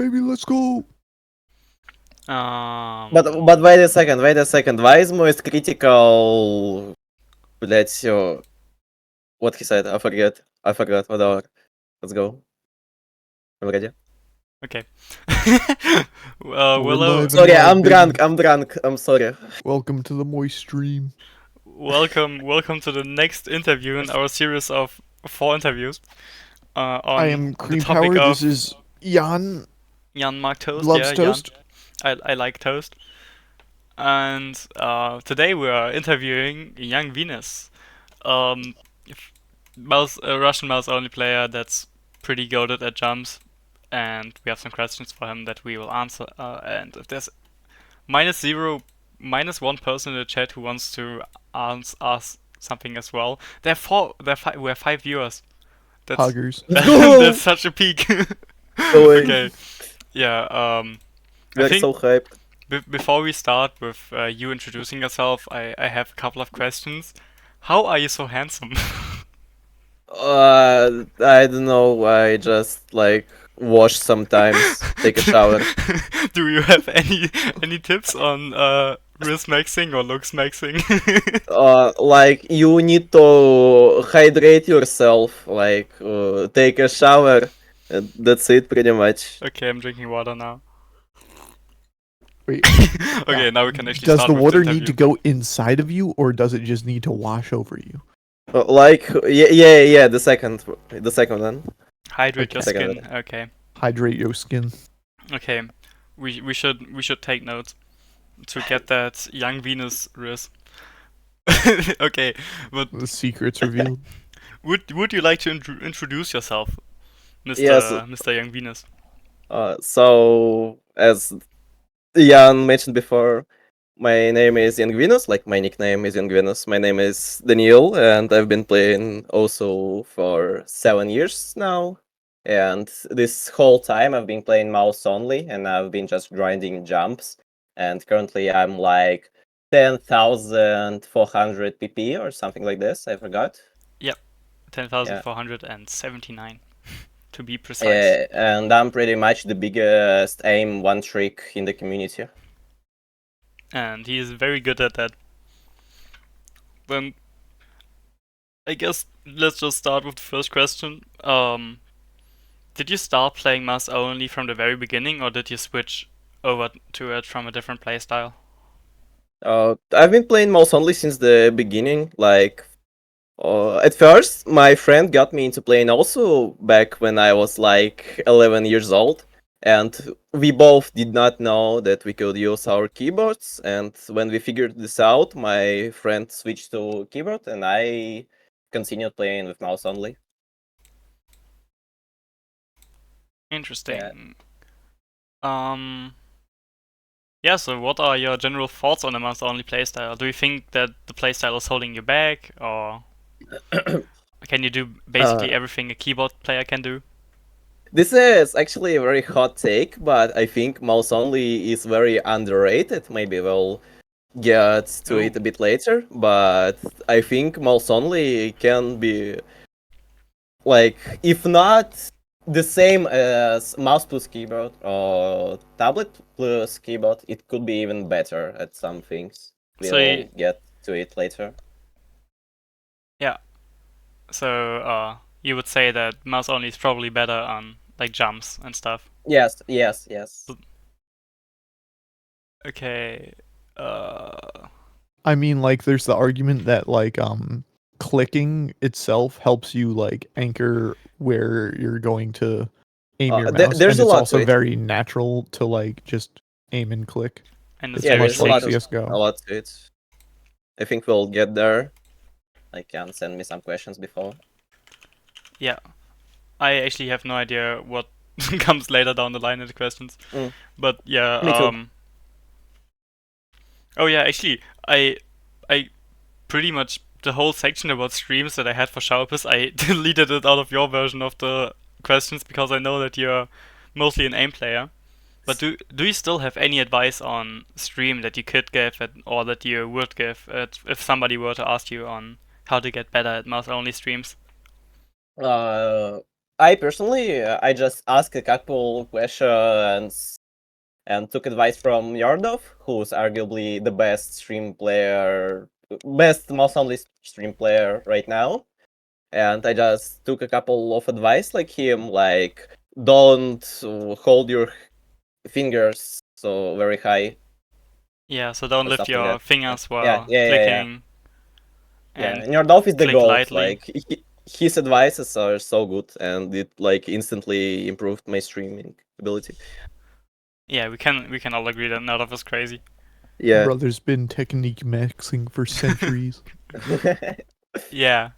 baby, let's go. But wait a second. Why is most critical? Блять, what he said? I forget. Whatever. Let's go. I'm ready. Okay. We're Willow, live. Sorry, live, I'm baby. drunk. I'm sorry. Welcome to the moist stream. welcome to the next interview in our series of 4 interviews I on am the Cream topic Power. of This is Jan. Jan Mark Toast. Loves Yeah, toast. Jan. I like toast. And today we are interviewing YungVenuz, a Russian mouse-only player that's pretty goated at jumps, and we have some questions for him that we will answer. And if there's -1 person in the chat who wants to ask something as well, we have 5 viewers. That's Huggers. Let's go. that's such a peak. Going. Okay, yeah. I We're think so hyped. before we start with you introducing yourself, I have a couple of questions. How are you so handsome? I don't know. I just like wash sometimes, take a shower. Do you have any tips on wrist maxing or looks maxing? Like you need to hydrate yourself. Like take a shower. That's it, pretty much. Okay, I'm drinking water now. Wait. Okay, now we can actually Does start the with water the need to interview. go inside of you, or does it just need to wash over you? Like yeah. The second one. Hydrate your Okay. skin. Okay. Hydrate your skin. Okay. We should take notes to get that YungVenuz wrist. Okay, but The secret's revealed. would you like to introduce yourself, Mr. Yes. Mr. YungVenuz? So as Jan mentioned before, my name is YungVenuz. Like my nickname is YungVenuz. My name is Daniel, and I've been playing also for 7 years now. And this whole time I've been playing mouse only, and I've been just grinding jumps. And currently I'm like 10,400 PP or something like this. I forgot. 10,479 to be precise. And I'm pretty much the biggest aim one trick in the community. And he is very good at that. Then I guess let's just start with the first question. Did you start playing mouse only from the very beginning, or did you switch over to it from a different playstyle? I've been playing mouse only since the beginning. Like, at first, my friend got me into playing also back when I was like 11 years old, and we both did not know that we could use our keyboards. And when we figured this out, my friend switched to keyboard, and I continued playing with mouse only. Interesting. Yeah, so what are your general thoughts on the mouse-only playstyle? Do you think that the playstyle is holding you back, or can you do basically everything a keyboard player can do? This is actually a very hot take, but I think mouse only is very underrated. Maybe we'll get to it a bit later, but I think mouse only can be, like, if not the same as mouse plus keyboard or tablet plus keyboard, it could be even better at some things. We'll get to it later. Yeah. So you would say that mouse only is probably better on like jumps and stuff. Yes. Okay. I mean, like, there's the argument that like clicking itself helps you like anchor where you're going to aim your mouse, there's and a it's lot also to it. very natural to like just aim and click. And it's Yeah, much there's a like lot CS:GO. a lot to it. I think we'll get there. Like, can send me some questions before. Yeah, I actually have no idea what comes later down the line in the questions. But yeah, Me too. Oh yeah, actually, I pretty much the whole section about streams that I had for Showerpiss, I deleted it out of your version of the questions because I know that you're mostly an aim player. But do you still have any advice on stream that you could give or that you would give if somebody were to ask you on how to get better at mouse only streams? I personally, I just asked a couple questions and took advice from Yardov, who's arguably the best stream player, best mouse only stream player right now. And I just took a couple of advice like him, like don't hold your fingers so very high. Yeah, so don't Or lift something your that. fingers Yeah, while yeah, yeah, yeah. clicking Yeah, and and Yardov is the click goat. lightly. Like his advices are so good, and it like instantly improved my streaming ability. Yeah, we can all agree that none of us crazy. Yeah. Brother's been technique maxing for centuries. Yeah.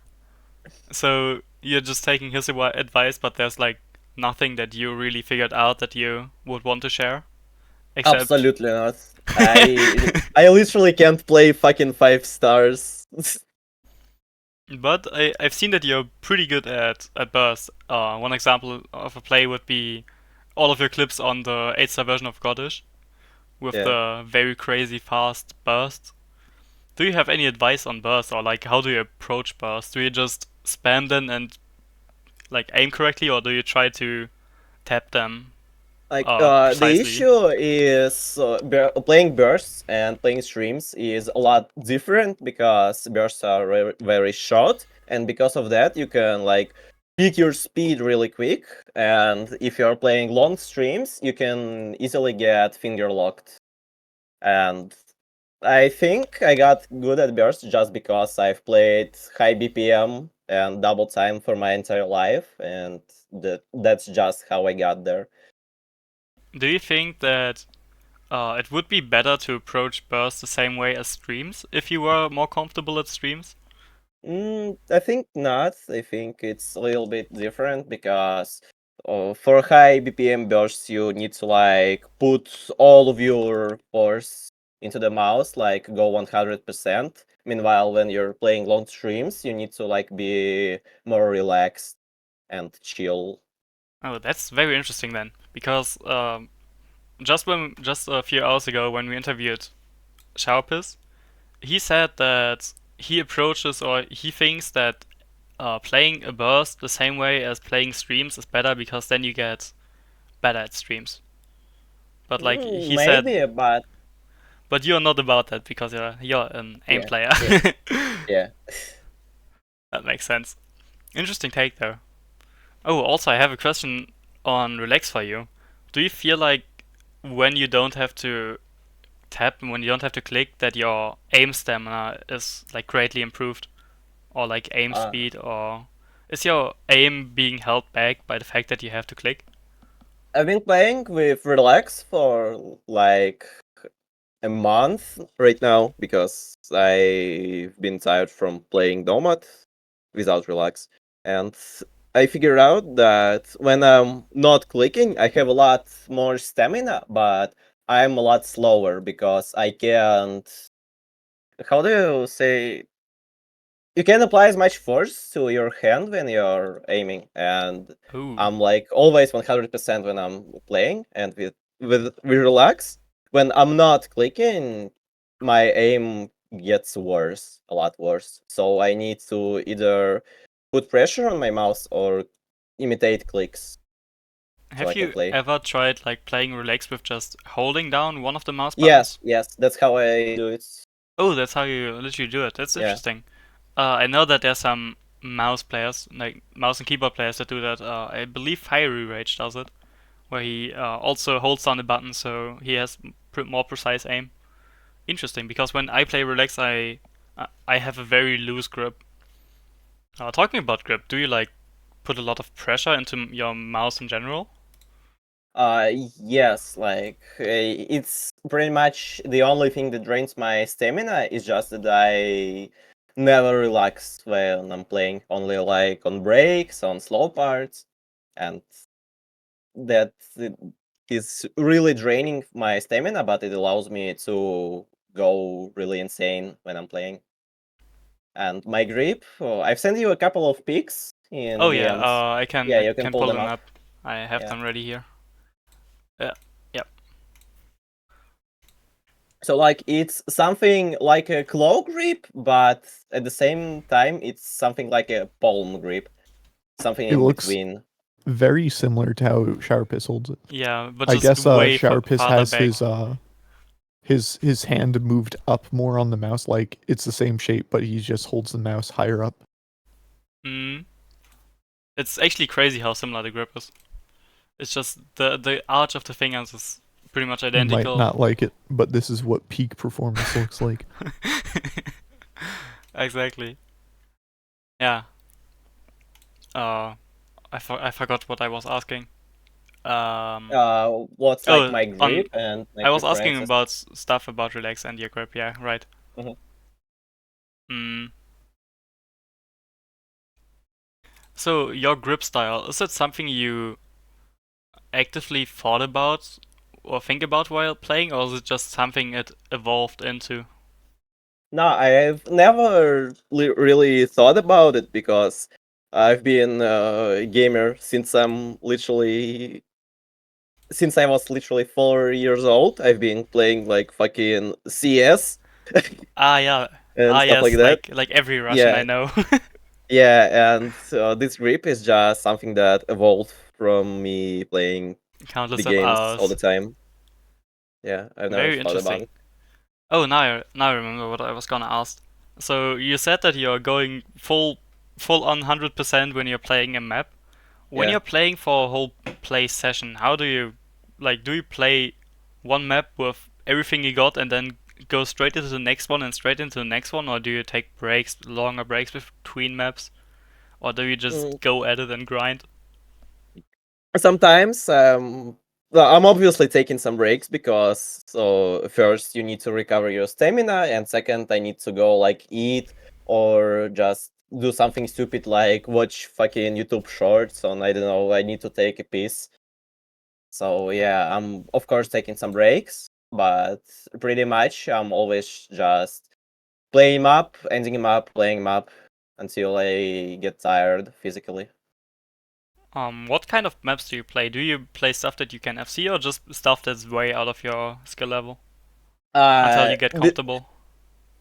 So you're just taking his advice, but there's like nothing that you really figured out that you would want to share, except Absolutely not. I literally can't play fucking 5 stars. But I've seen that you're pretty good at burst. One example of a play would be all of your clips on the 8-star version of Goddish with Yeah. the very crazy fast burst. Do you have any advice on burst, or like how do you approach burst? Do you just spam them and like aim correctly, or do you try to tap them Like the precisely? issue is playing bursts and playing streams is a lot different because bursts are very short, and because of that you can like pick your speed really quick. And if you're playing long streams, you can easily get finger locked. And I think I got good at bursts just because I've played high BPM and double time for my entire life, and that's just how I got there. Do you think that it would be better to approach burst the same way as streams if you were more comfortable at streams? I think not. I think it's a little bit different because for high BPM bursts, you need to like put all of your force into the mouse, like go 100%. Meanwhile, when you're playing long streams, you need to like be more relaxed and chill. Oh, that's very interesting then, because just a few hours ago when we interviewed Sharpis, he said that he approaches or he thinks that playing a burst the same way as playing streams is better because then you get better at streams. But like he said, Maybe, but but you're not about that because you're an aim yeah, player. yeah, yeah. That makes sense. Interesting take though. Oh, also I have a question on relax for you. Do you feel like when you don't have to tap and when you don't have to click that your aim stamina is like greatly improved, or like aim Uh, speed, or is your aim being held back by the fact that you have to click? I've been playing with Relax for like a month right now because I've been tired from playing Nomad without Relax. And I figured out that when I'm not clicking, I have a lot more stamina, but I'm a lot slower because I can't. How do you say? You can apply as much force to your hand when you're aiming, and Ooh. I'm like always 100% when I'm playing, and with Relax, when I'm not clicking, my aim gets worse, a lot worse. So I need to either put pressure on my mouse or imitate clicks so I Have can you play. ever tried like playing relax with just holding down one of the mouse Yes, buttons? yes, that's how I do it. Oh, that's how you literally do it. That's Yeah. interesting. I know that there's some mouse players, like mouse and keyboard players that do that. I believe Fiery Rage does it, where he also holds down the button so he has more precise aim. Interesting, because when I play relax, I have a very loose grip. Talking about grip, do you like put a lot of pressure into your mouse in general? Yes, like it's pretty much the only thing that drains my stamina is just that I never relax when I'm playing, only like on breaks, on slow parts, and that is really draining my stamina, but it allows me to go really insane when I'm playing. And my grip, I've sent you a couple of pics Oh in yeah, DMs. I Yeah, can you can can pull pull them them up. up. I have Yeah. them ready here. Yeah, yeah. So like it's something like a claw grip, but at the same time it's something like a palm grip, something It in looks between. very similar to how Showerpiss holds it. Yeah, but I just guess way Showerpiss farther has back. his hand moved up more on the mouse, like it's the same shape, but he just holds the mouse higher up. Mm. It's actually crazy how similar the grip is. It's just the arch of the fingers is pretty much You identical. might not like it, but this is what peak performance looks like. Exactly. Yeah. I forgot what I was asking. What's like my on grip and my I was asking preferences. about stuff about relax and your grip. Yeah, right. Mhm. Mm. So your grip style, is it something you actively thought about or think about while playing, or is it just something it evolved into? No, I've never really thought about it because I've been a gamer since I was literally 4 years old. I've been playing like fucking CS Ah, yeah. and Ah, stuff like yes, that. like every Russian I Yeah, know. yeah, and this grip is just something that evolved from me playing the Countless of games all the hours. time. Yeah, I've never Very thought about interesting. it. Oh, now I remember what I was gonna ask. So you said that you're going full on 100% when you're playing a map. When Yeah. you're playing for a whole play session, how do you play one map with everything you got and then go straight into the next one and straight into the next one, or do you take breaks, longer breaks between maps, or do you Mm, just go at it and grind? Sometimes, well, I'm obviously taking some breaks because so first you need to recover your stamina, and second I need to go like eat or just do something stupid like watch fucking YouTube shorts on I don't know. I need to take a piss. So yeah, I'm of course taking some breaks, but pretty much I'm always just playing him up, ending him up, playing him up until I get tired physically. What kind of maps do you play? Do you play stuff that you can FC or just stuff that's way out of your skill level until you get comfortable?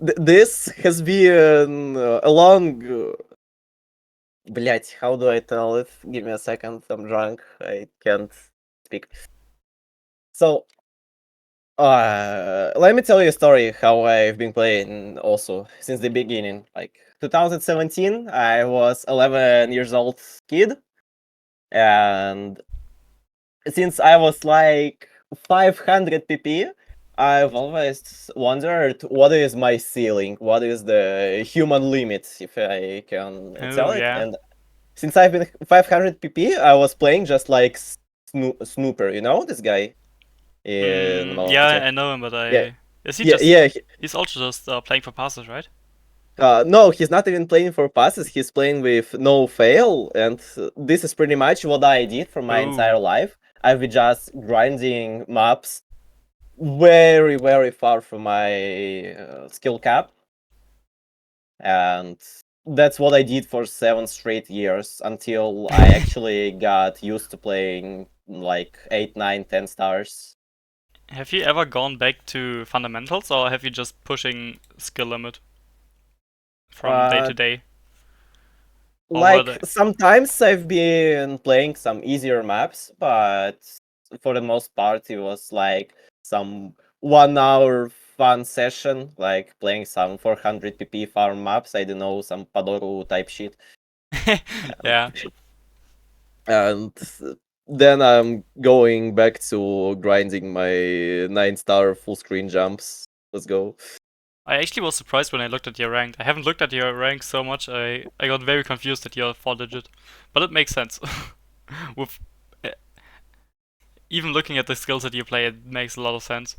This has been a long. Блять, how do I tell it? Give me a second. I'm drunk. I can't speak. So, let me tell you a story how I've been playing also since the beginning. Like 2017, I was 11 years old kid, and since I was like 500 pp, I've always wondered what is my ceiling, what is the human limit, if I can tell Oh it. yeah. And since I've been 500 pp, I was playing just like Snooper, you know, this guy in Yeah, multi. I know him, but Yeah, is he yeah, just yeah. he's also just playing for passes, right? No, he's not even playing for passes. He's playing with no fail, and this is pretty much what I did for my Oh, entire life. I've been just grinding maps very, very far from my skill cap, and that's what I did for 7 straight years until I actually got used to playing like 8, 9, 10 stars. have you ever gone back to fundamentals, or have you just pushing skill limit from day Uh, to day? Or were like they? sometimes I've been playing some easier maps, but for the most part it was like some 1 hour fun session, like playing some 400 pp farm maps. I don't know, some Padoru type shit. Yeah. And then I'm going back to grinding my 9-star full screen jumps. Let's go. I actually was surprised when I looked at your rank. I haven't looked at your rank so much. I got very confused that you're 4 digit, but it makes sense. With uh, even looking at the skills that you play, it makes a lot of sense.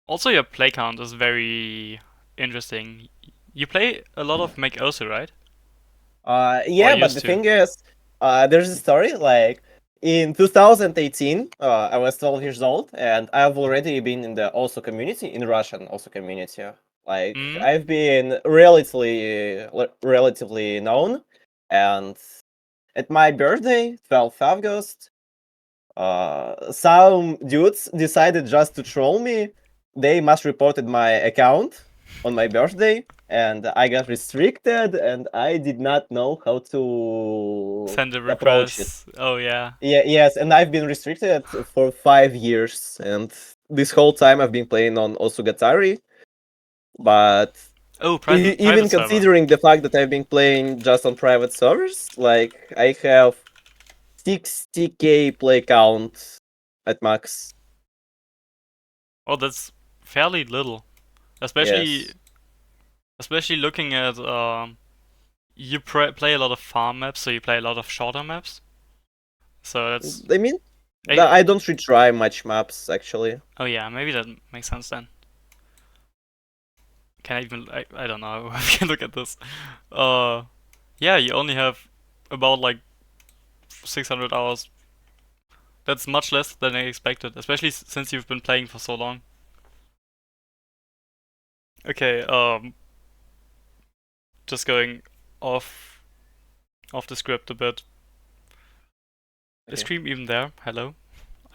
Also, your play count is very interesting. You play a lot of Make Ursu, right? Or Yeah, but used the to? thing is, there's a story like in 2018, I was 12 years old, and I've already been in the also community, in Russian also community. Like Mm. I've been relatively known, and at my birthday, 12th August, some dudes decided just to troll me. They mass reported my account on my birthday, and I got restricted, and I did not know how to Send a approach it. request. Oh yeah. Yes, and I've been restricted for 5 years, and this whole time I've been playing on Osugatari, but Oh, private even server. considering the fact that I've been playing just on private servers, like I have 60k play count at max. Oh, that's fairly little, especially Yes. looking at you play a lot of farm maps, so you play a lot of shorter maps. So that's I mean, I, I don't retry much maps actually. oh yeah, maybe that makes sense then. Can I even I don't know how I can look at this. Yeah, you only have about like 600 hours. That's much less than I expected, especially since you've been playing for so long. Okay, just going off the script a bit. Is Okay. Stream even there? Hello?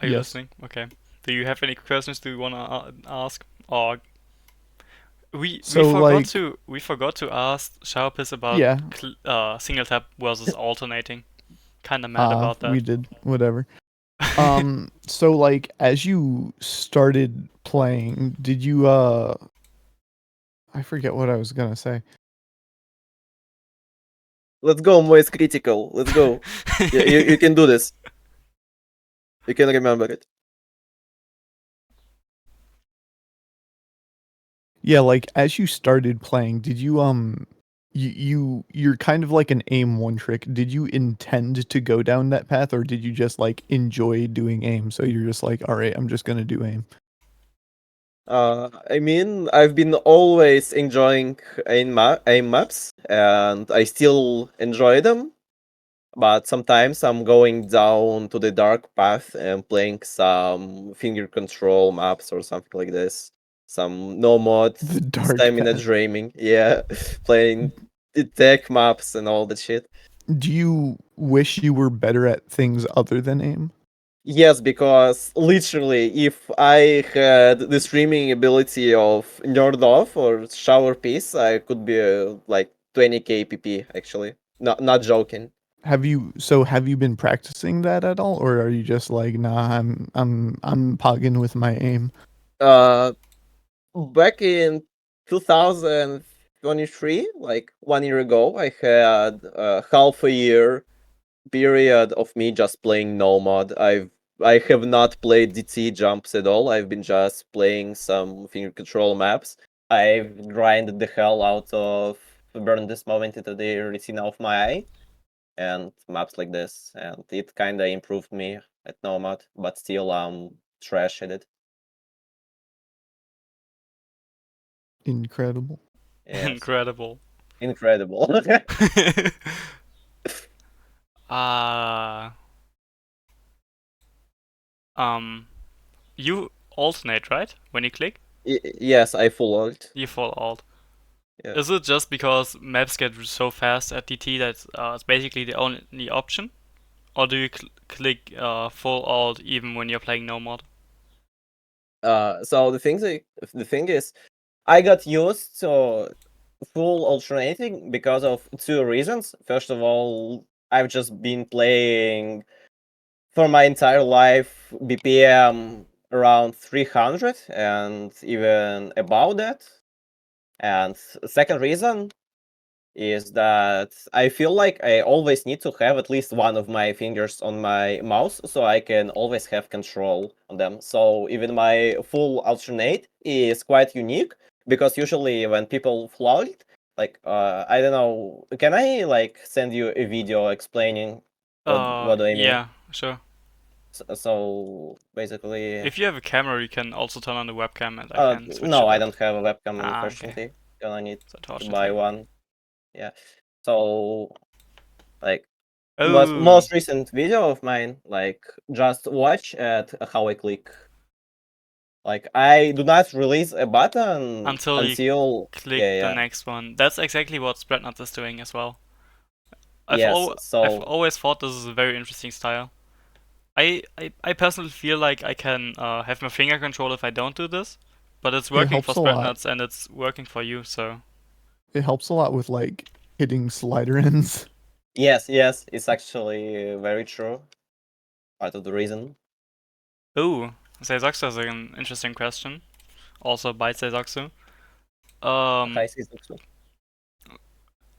Are you Yes. listening? Okay. Do you have any questions do you wanna ask? Or we forgot to ask Sharpis about Yeah. single tap versus alternating. Kinda mad about that. We did whatever. So like as you started playing, did you I forget what I was gonna say. Let's go, Moist Critical. Let's go. You can do this. You can remember it. Yeah, like as you started playing, did you you're kind of like an aim one trick. Did you intend to go down that path or did you just like enjoy doing aim? So you're just like, all right, I'm just gonna do aim. I mean, I've been always enjoying aim maps, and I still enjoy them. But sometimes I'm going down to the dark path and playing some finger control maps or something like this. Some no mod The dark stamina path. dreaming. Yeah, playing the tech maps and all that shit. Do you wish you were better at things other than aim? Yes, because literally, if I had the streaming ability of Nerd Off or Shower Piece, I could be like 20k PP actually. Not joking. Have you been practicing that at all or are you just like, nah, I'm pogging with my aim? Uh, Back in 2023, like 1 year ago, I had a half a year period of me just playing Nomad. I have not played DT jumps at all. I've been just playing some finger control maps. I've grinded the hell out of Burn This Moment into the retina of my eye and maps like this, and it kinda improved me at Nomad, but still I'm trash at it. Incredible. Yes. Incredible. Incredible. Uh you alternate, right? When you click, Yes, I full ult. you fall alt. Yeah. Is it just because maps get so fast at DT that it's basically the only option? Or do you click full alt even when you're playing no mod? So the thing is, I got used to full alternating because of two reasons. First of all, I've just been playing for my entire life BPM around 300 and even above that. And second reason is that I feel like I always need to have at least one of my fingers on my mouse so I can always have control on them. So even my full alternate is quite unique because usually when people float, like I don't know, can I like send you a video explaining what do I mean? Yeah, sure. So basically, If you have a camera, you can also turn on the webcam and I can switch no, it I up. don't have a webcam Ah, okay. unfortunately. Gonna need So to torch it buy later. one. Yeah. So like Oh, most recent video of mine, like just watch at how I click. Like I do not release a button until you until click the yeah. next one. That's exactly what Spreadnuts is doing as well. Yes, I've so always thought this is a very interesting style. I personally feel like I can have my finger control if I don't do this, But it's working for helps a lot. Spreadnuts and it's working for you, so. It helps a lot with like hitting slider ends. Yes, it's actually very true. Part of the reason. Ooh, Seizoxu is an interesting question. Also by Seizoxu. Hi, Suzuki.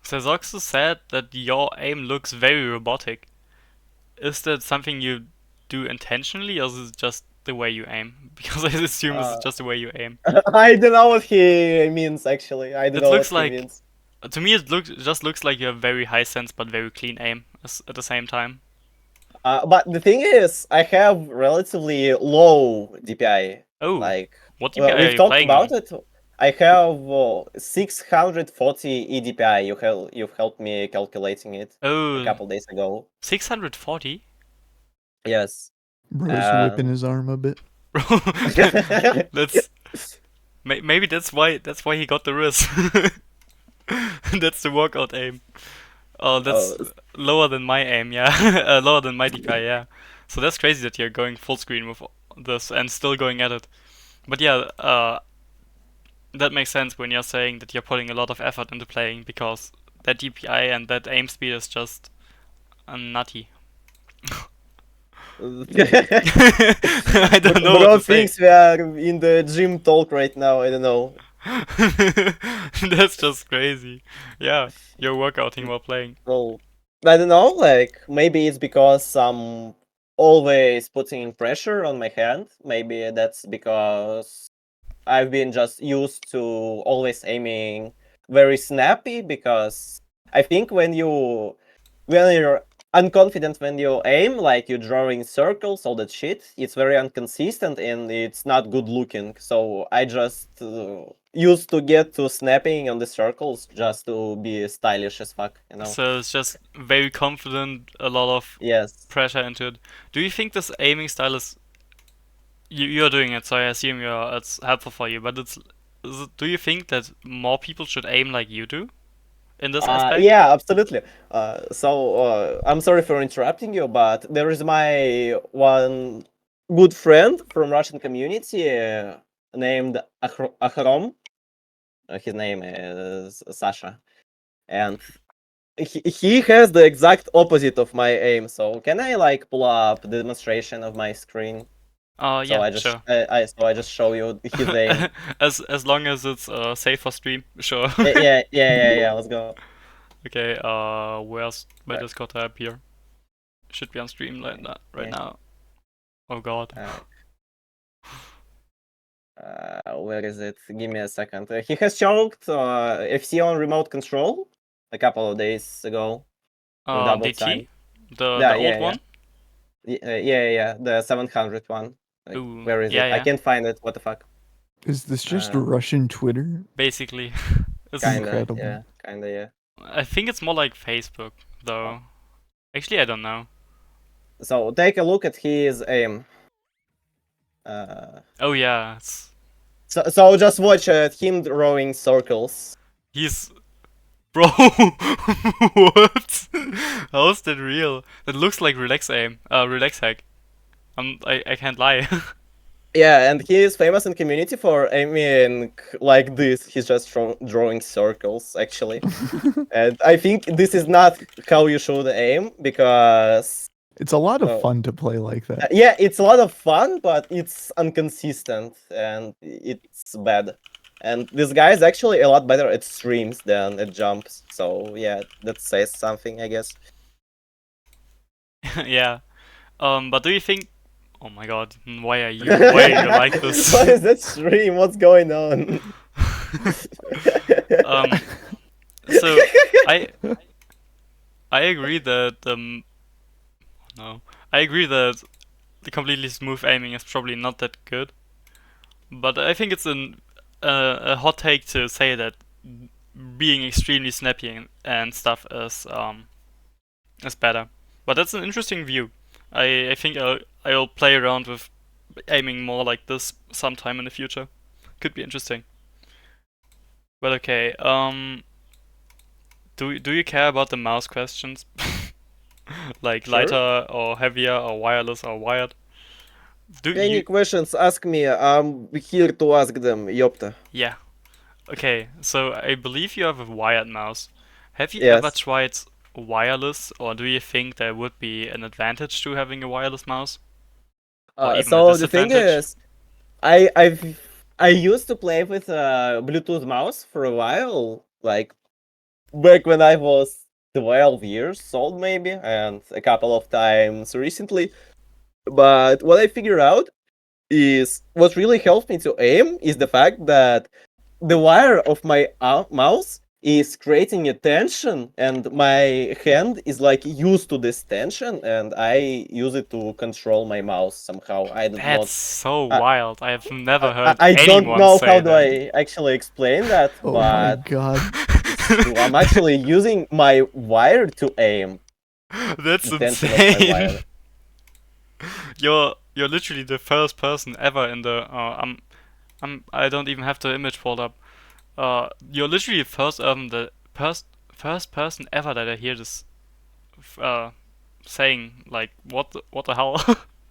Seizoxu said that your aim looks very robotic. Is that something you do intentionally, or is it just the way you aim? Because I assume this is just the way you aim. I don't know what he means actually. I don't It know looks what he like, means. to me, it just looks like you have very high sense but very clean aim at the same time. But the thing is, I have relatively low DPI. Oh, Like, what DPI are we've you talked playing about on? it. I have 640 eDPI. You've helped me calculating it a Oh, couple days ago. 640? Yes. Bro's whipping his arm a bit. That's maybe that's why he got the wrist. That's the workout aim. Oh, that's Oh, lower than my aim, yeah. Lower than my DPI, yeah. So that's crazy that you're going full screen with this and still going at it. But yeah, that makes sense when you're saying that you're putting a lot of effort into playing because that DPI and that aim speed is just nutty. I don't know what Bro to say. thinks we are in the gym talk right now. I don't know. That's just crazy. Yeah, you're workouting while playing. Well, I don't know. Like, maybe it's because I'm always putting pressure on my hand. Maybe that's because I've been just used to always aiming very snappy. Because I think when you're unconfident when you aim, like you're drawing circles, all that shit, it's very inconsistent and it's not good looking. So I just used to get to snapping on the circles just to be stylish as fuck, you know? So it's just very confident, a lot of Yes. pressure into it. Do you think this aiming style is you're doing it, so I assume it's helpful for you, but do you think that more people should aim like you do in this aspect? Yeah, absolutely. I'm sorry for interrupting you, but there is my one good friend from Russian community named Akhrom. His name is Sasha, and he has the exact opposite of my aim. So can I like pull up the demonstration of my screen? So Yeah, I just sure. I just show you his aim. As long as it's safe for stream, sure. Yeah. Let's go. Okay, where's my Right. Discord tab here? Should be on stream like that right Yeah. now. Oh god. Where is it? Give me a second. He has choked FC on remote control a couple of days ago with double DT? time. The old Yeah. one? Yeah. The 700 one. Like, Ooh, where is it? I yeah. can't find it. What the fuck? Is this just Uh, Russian Twitter? Basically. It's Incredible. Yeah. I think it's more like Facebook, Oh. though. Actually, I don't know. So take a look at his aim. Oh yeah, So just watch him drawing circles. he's bro. What? How is that real? That looks like relax aim. Relax hack. I can't lie. Yeah, and he is famous in community for aiming like this. He's just drawing circles, actually. And I think this is not how you should aim because It's a lot of fun to play like that. yeah, it's a lot of fun, but it's inconsistent and it's bad. And this guy is actually a lot better at streams than at jumps. So yeah, that says something, I guess. Yeah. But do you think? Oh my god, why are you like this? What is that stream? What's going on? So I I agree that no, I agree that the completely smooth aiming is probably not that good. But I think it's a hot take to say that being extremely snappy and stuff is better. But that's an interesting view. I think I'll play around with aiming more like this sometime in the future. Could be interesting. But okay, do you care about the mouse questions? Like Sure. lighter or heavier or wireless or wired? Do Any you? questions? Ask me. I'm here to ask them. Yopta. Yeah. Okay. So I believe you have a wired mouse. Have you ever Yes. tried wireless, or do you think there would be an advantage to having a wireless mouse, or even a So the thing disadvantage? is, I used to play with a Bluetooth mouse for a while, like back when I was 12 years old, maybe, and a couple of times recently. But what I figured out is what really helps me to aim is the fact that the wire of my mouse is creating a tension, and my hand is like used to this tension, and I use it to control my mouse somehow. I don't That's know. so I, wild. I have never I, heard I don't anyone know how say do that. I actually explain that, Oh my but god. it's true. I'm actually using my wire to aim That's the tension of my insane. wire. You're literally the first person ever in the I don't even have the image pulled up. You're literally the first person ever that I hear this saying, like, what the hell?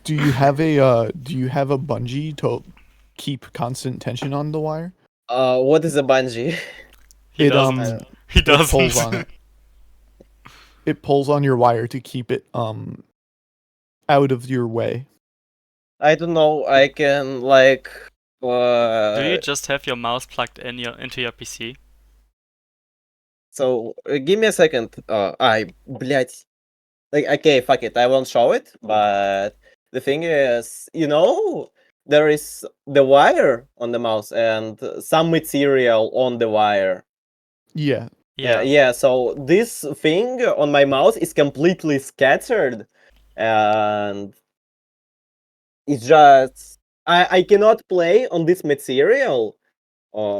Do you have a bungee to keep constant tension on the wire? What is a bungee? He It doesn't. He it pulls doesn't. on it. It pulls on your wire to keep it out of your way. I don't know. I can like. Do you Uh, just have your mouse plugged into your PC? so give me a second. Блять. Like, okay, fuck it. I won't show it. But the thing is, there is the wire on the mouse and some material on the wire. Yeah. Yeah. Yeah. So this thing on my mouse is completely scattered, and it's just I cannot play on this material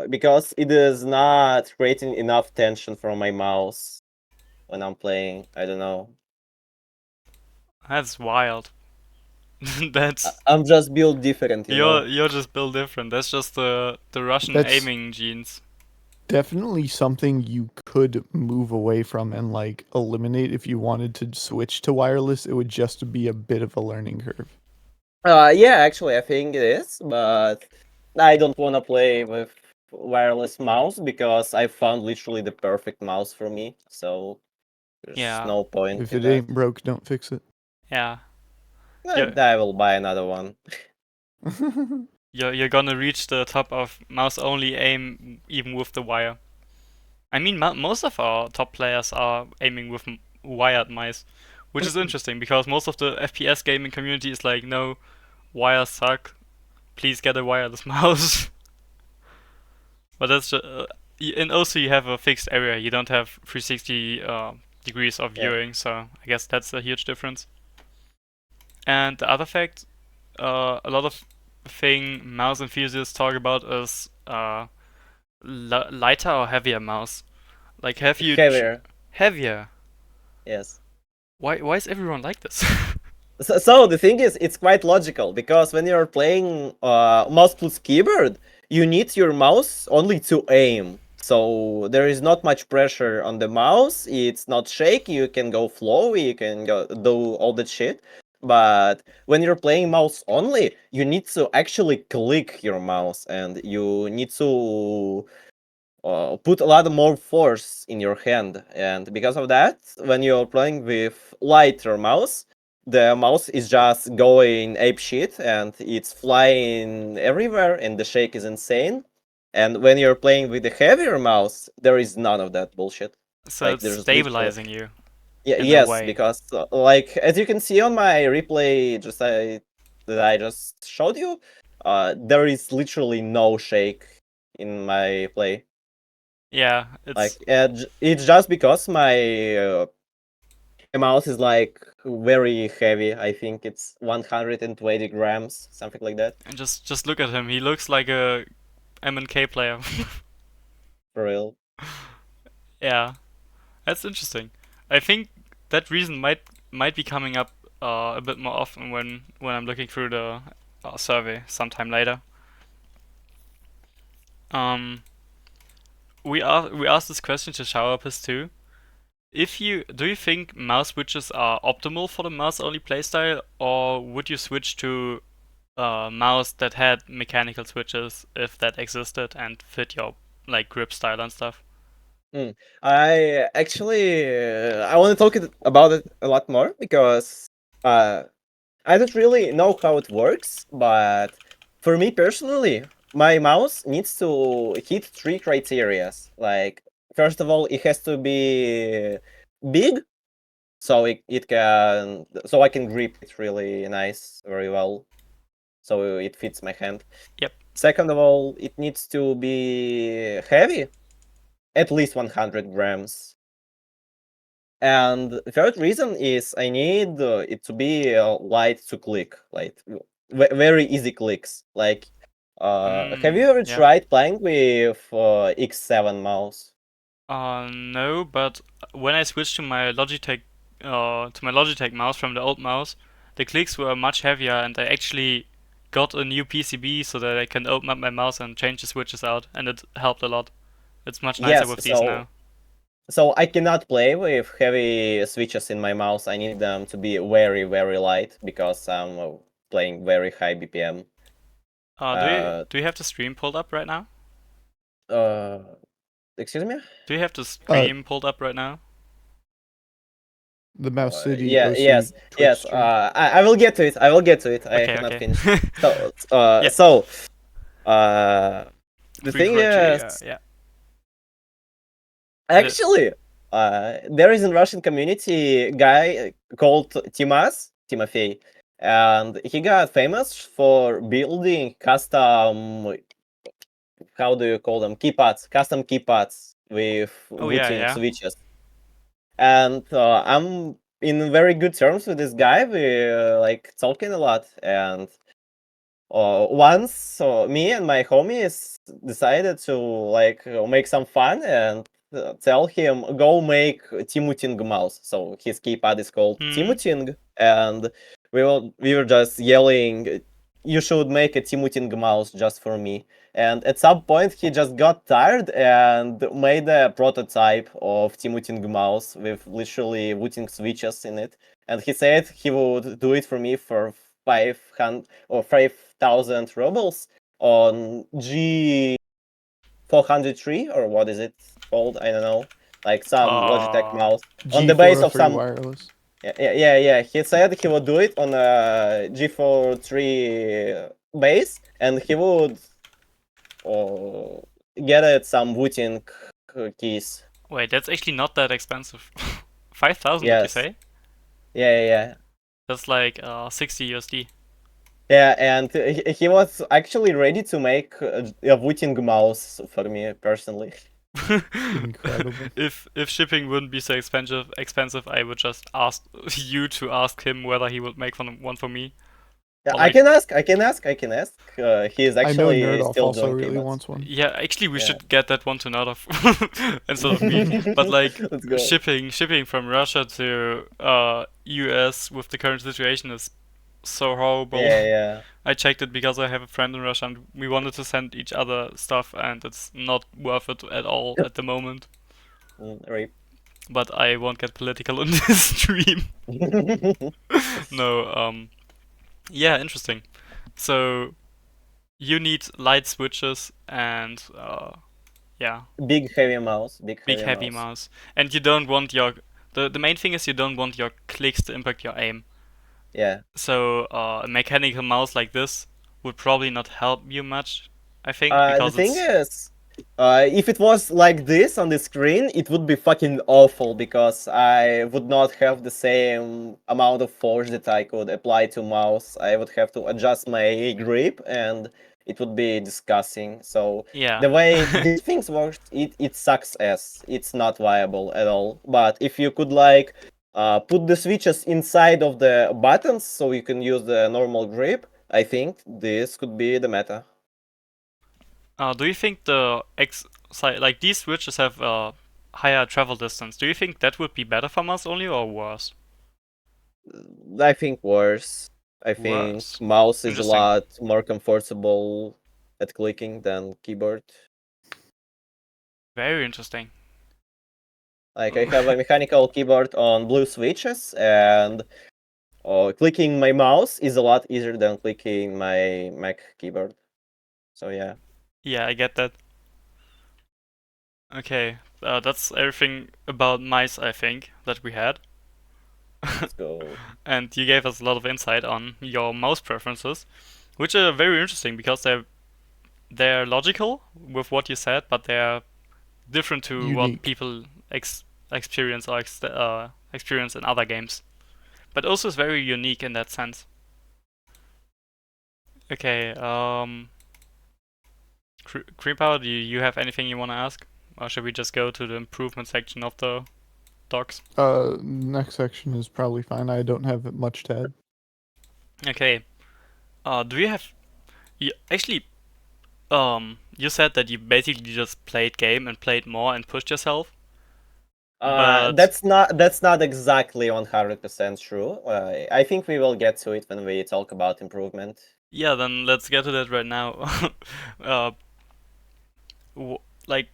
because it is not creating enough tension from my mouse when I'm playing. I don't know. That's wild. That's I'm just built different, you know. you're just built different. That's just the Russian That's aiming genes. definitely something you could move away from and like eliminate if you wanted to switch to wireless. It would just be a bit of a learning curve. Yeah, actually, I think it is, but I don't want to play with wireless mouse because I found literally the perfect mouse for me. So there's Yeah. no point If in it that. ain't broke, don't fix it. Yeah. You're And I will buy another one. you're gonna reach the top of mouse only aim even with the wire. I mean, most of our top players are aiming with wired mice, which is interesting because most of the FPS gaming community is like, no, wires suck. Please get a wireless mouse. But and also you have a fixed area. You don't have 360 degrees of Yeah. viewing, so I guess that's a huge difference. And the other fact, a lot of thing mouse enthusiasts talk about is lighter or heavier mouse. Like, have you Heavier. heavier? Yes. Why is everyone like this? So the thing is, it's quite logical because when you're playing mouse plus keyboard, you need your mouse only to aim. So there is not much pressure on the mouse. It's not shaky. You can go flowy. You can go do all that shit. But when you're playing mouse only, you need to actually click your mouse and you need to put a lot more force in your hand. And because of that, when you're playing with lighter mouse, the mouse is just going ape shit and it's flying everywhere and the shake is insane. And when you're playing with the heavier mouse, there is none of that bullshit. So Like it's there's literally stabilizing you yeah, in a yes, way. because like as you can see on my replay that I just showed you, there is literally no shake in my play. Yeah, Like it's it's just because my mouse is like very heavy. I think it's 120 grams, something like that. and just look at him. He looks like a M&K player. For real. Yeah, that's interesting. I think that reason might be coming up a bit more often when I'm looking through the survey sometime later. Um, we asked this question to Showerpiss too. If you do you think mouse switches are optimal for the mouse only playstyle, or would you switch to mouse that had mechanical switches, if that existed, and fit your like grip style and stuff. I actually I want to talk about it a lot more because I don't really know how it works, but for me personally, my mouse needs to hit 3 criteria. Like, first of all, it has to be big, so I can grip it really nice, very well, so it fits my hand. Yep. Second of all, it needs to be heavy, at least 100 grams. And the third reason is I need it to be light to click, like very easy clicks. Like, have you ever Yeah. tried playing with X7 mouse? No, but when I switched to my Logitech mouse from the old mouse, the clicks were much heavier, and I actually got a new PCB so that I can open up my mouse and change the switches out, and it helped a lot. It's much nicer Yes, with these now. so I cannot play with heavy switches in my mouse. I need them to be very, very light because I'm playing very high BPM. Do you have the stream pulled up right now? Excuse me? Do you have the stream pulled up right now? The Mouse City Yeah, OC Twitch stream. I will get to it. I will get to it. I Okay, have not okay. finished. So, Yeah. the Three thing criteria, is, yeah. actually, there is a Russian community guy called Timofey, and he got famous for building custom, how do you call them, custom keypads with routing Yeah. switches. And I'm in very good terms with this guy. We like talking a lot, and once me and my homies decided to like make some fun and tell him go make Timuting mouse. So his keypad is called Timuting, and we were just yelling, "You should make a Timuting mouse just for me." And at some point, he just got tired and made a prototype of Timuting mouse with literally routing switches in it. And he said he would do it for me for 500 or 5,000 rubles on G403, or what is it called? I don't know. Like some Logitech mouse on the base of G403 some. wireless. Yeah. He said he would do it on a G43 base, and he would get it some routing keys. Wait, that's actually not that expensive. 5,000, did you Yes. say? Yeah. That's like 60 USD. Yeah, and he was actually ready to make a routing mouse for me personally. Incredible. If shipping wouldn't be so expensive, I would just ask you to ask him whether he would make one for me. Yeah, Or I like, can ask. He is I know actually Nerdoff still also doing really keyboards. wants one. yeah, actually we Yeah. should get that one to Nordov instead of me. But like Let's go. shipping from Russia to US with the current situation is so horrible. Yeah. I checked it because I have a friend in Russia and we wanted to send each other stuff and it's not worth it at all at the moment. Right. But I won't get political in this stream. No, yeah, interesting. So you need light switches and yeah, Big heavy mouse. big heavy mouse. And you don't want your the main thing is you don't want your clicks to impact your aim. Yeah. So a mechanical mouse like this would probably not help you much, I think, The because thing it's is, if it was like this on the screen, it would be fucking awful because I would not have the same amount of force that I could apply to mouse. I would have to adjust my grip and it would be disgusting. So yeah. the way these things work, it sucks ass. It's not viable at all. But if you could like put the switches inside of the buttons so you can use the normal grip, I think this could be the meta. Do you think like these switches have a higher travel distance? Do you think that would be better for mouse only or worse? I think worse. I think Worse. mouse is a Interesting. lot more comfortable at clicking than keyboard. Very interesting. Like I have a mechanical keyboard on blue switches, and clicking my mouse is a lot easier than clicking my Mac keyboard. So yeah. Yeah, I get that. Okay, that's everything about mice, I think, that we had. Let's go. And you gave us a lot of insight on your mouse preferences, which are very interesting because they're logical with what you said, but they're different to what Unique. people experience or experience in other games. But also is very unique in that sense. Okay, Creepower, do you have anything you want to ask? Or should we just go to the improvement section of the docs? Next section is probably fine. I don't have much to add. Okay, do you have... actually, you said that you basically just played game and played more and pushed yourself. But That's not exactly 100% true. I think we will get to it when we talk about improvement. yeah, then let's get to that right now. uh, like,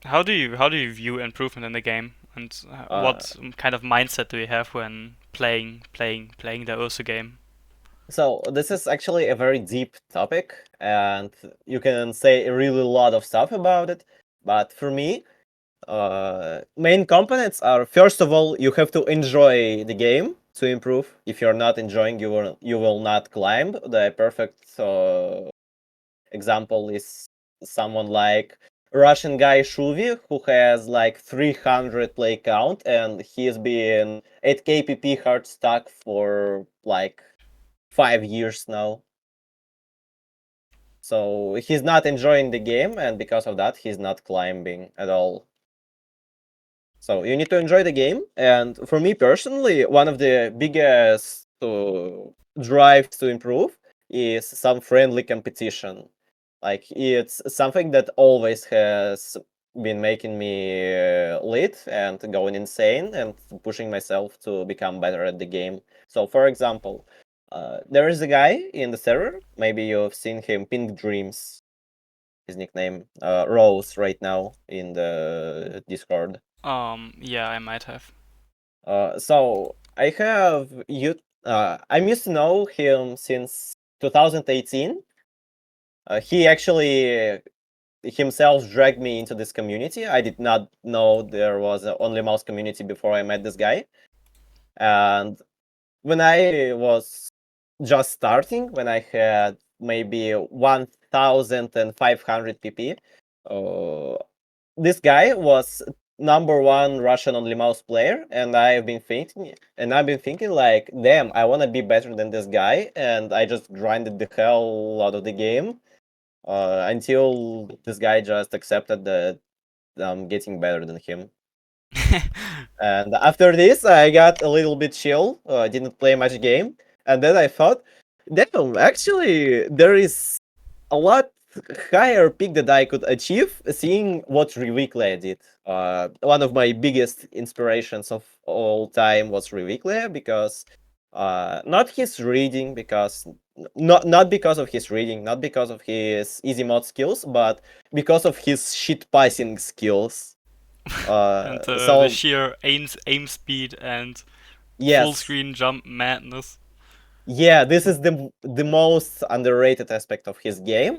how do you view improvement in the game, and Uh, what kind of mindset do you have when playing the Ursu game? so this is actually a very deep topic, and you can say a really lot of stuff about it. But for me, main components are, first of all, you have to enjoy the game to improve. If you're not enjoying, you will not climb. The perfect example is someone like Russian guy Shuvi, who has like 300 play count, and he's been 8k pp hard stack for like 5 years now. So he's not enjoying the game, and because of that, he's not climbing at all. So you need to enjoy the game. And for me personally, one of the biggest drives to improve is some friendly competition. Like it's something that always has been making me lit and going insane and pushing myself to become better at the game. So for example, there is a guy in the server, maybe you've seen him, Pink Dreams, his nickname, Rose right now in the Discord. Yeah, I might have. So I have you. I'm used to know him since 2018. He actually himself dragged me into this community. I did not know there was an only mouse community before I met this guy. And when I was just starting, when I had maybe 1,500 pp, this guy was number one Russian only mouse player, and I've been thinking like, damn, I want to be better than this guy, and I just grinded the hell out of the game until this guy just accepted that I'm getting better than him. And after this, I got a little bit chill. I didn't play much game, and then I thought, damn, actually, there is a lot higher peak that I could achieve seeing what Reweekly did. One of my biggest inspirations of all time was Reweekly because not his reading, because not because of his reading, not because of his easy mod skills, but because of his shit passing skills. And the So sheer aim speed and full yes, screen jump madness. yeah, this is the most underrated aspect of his game,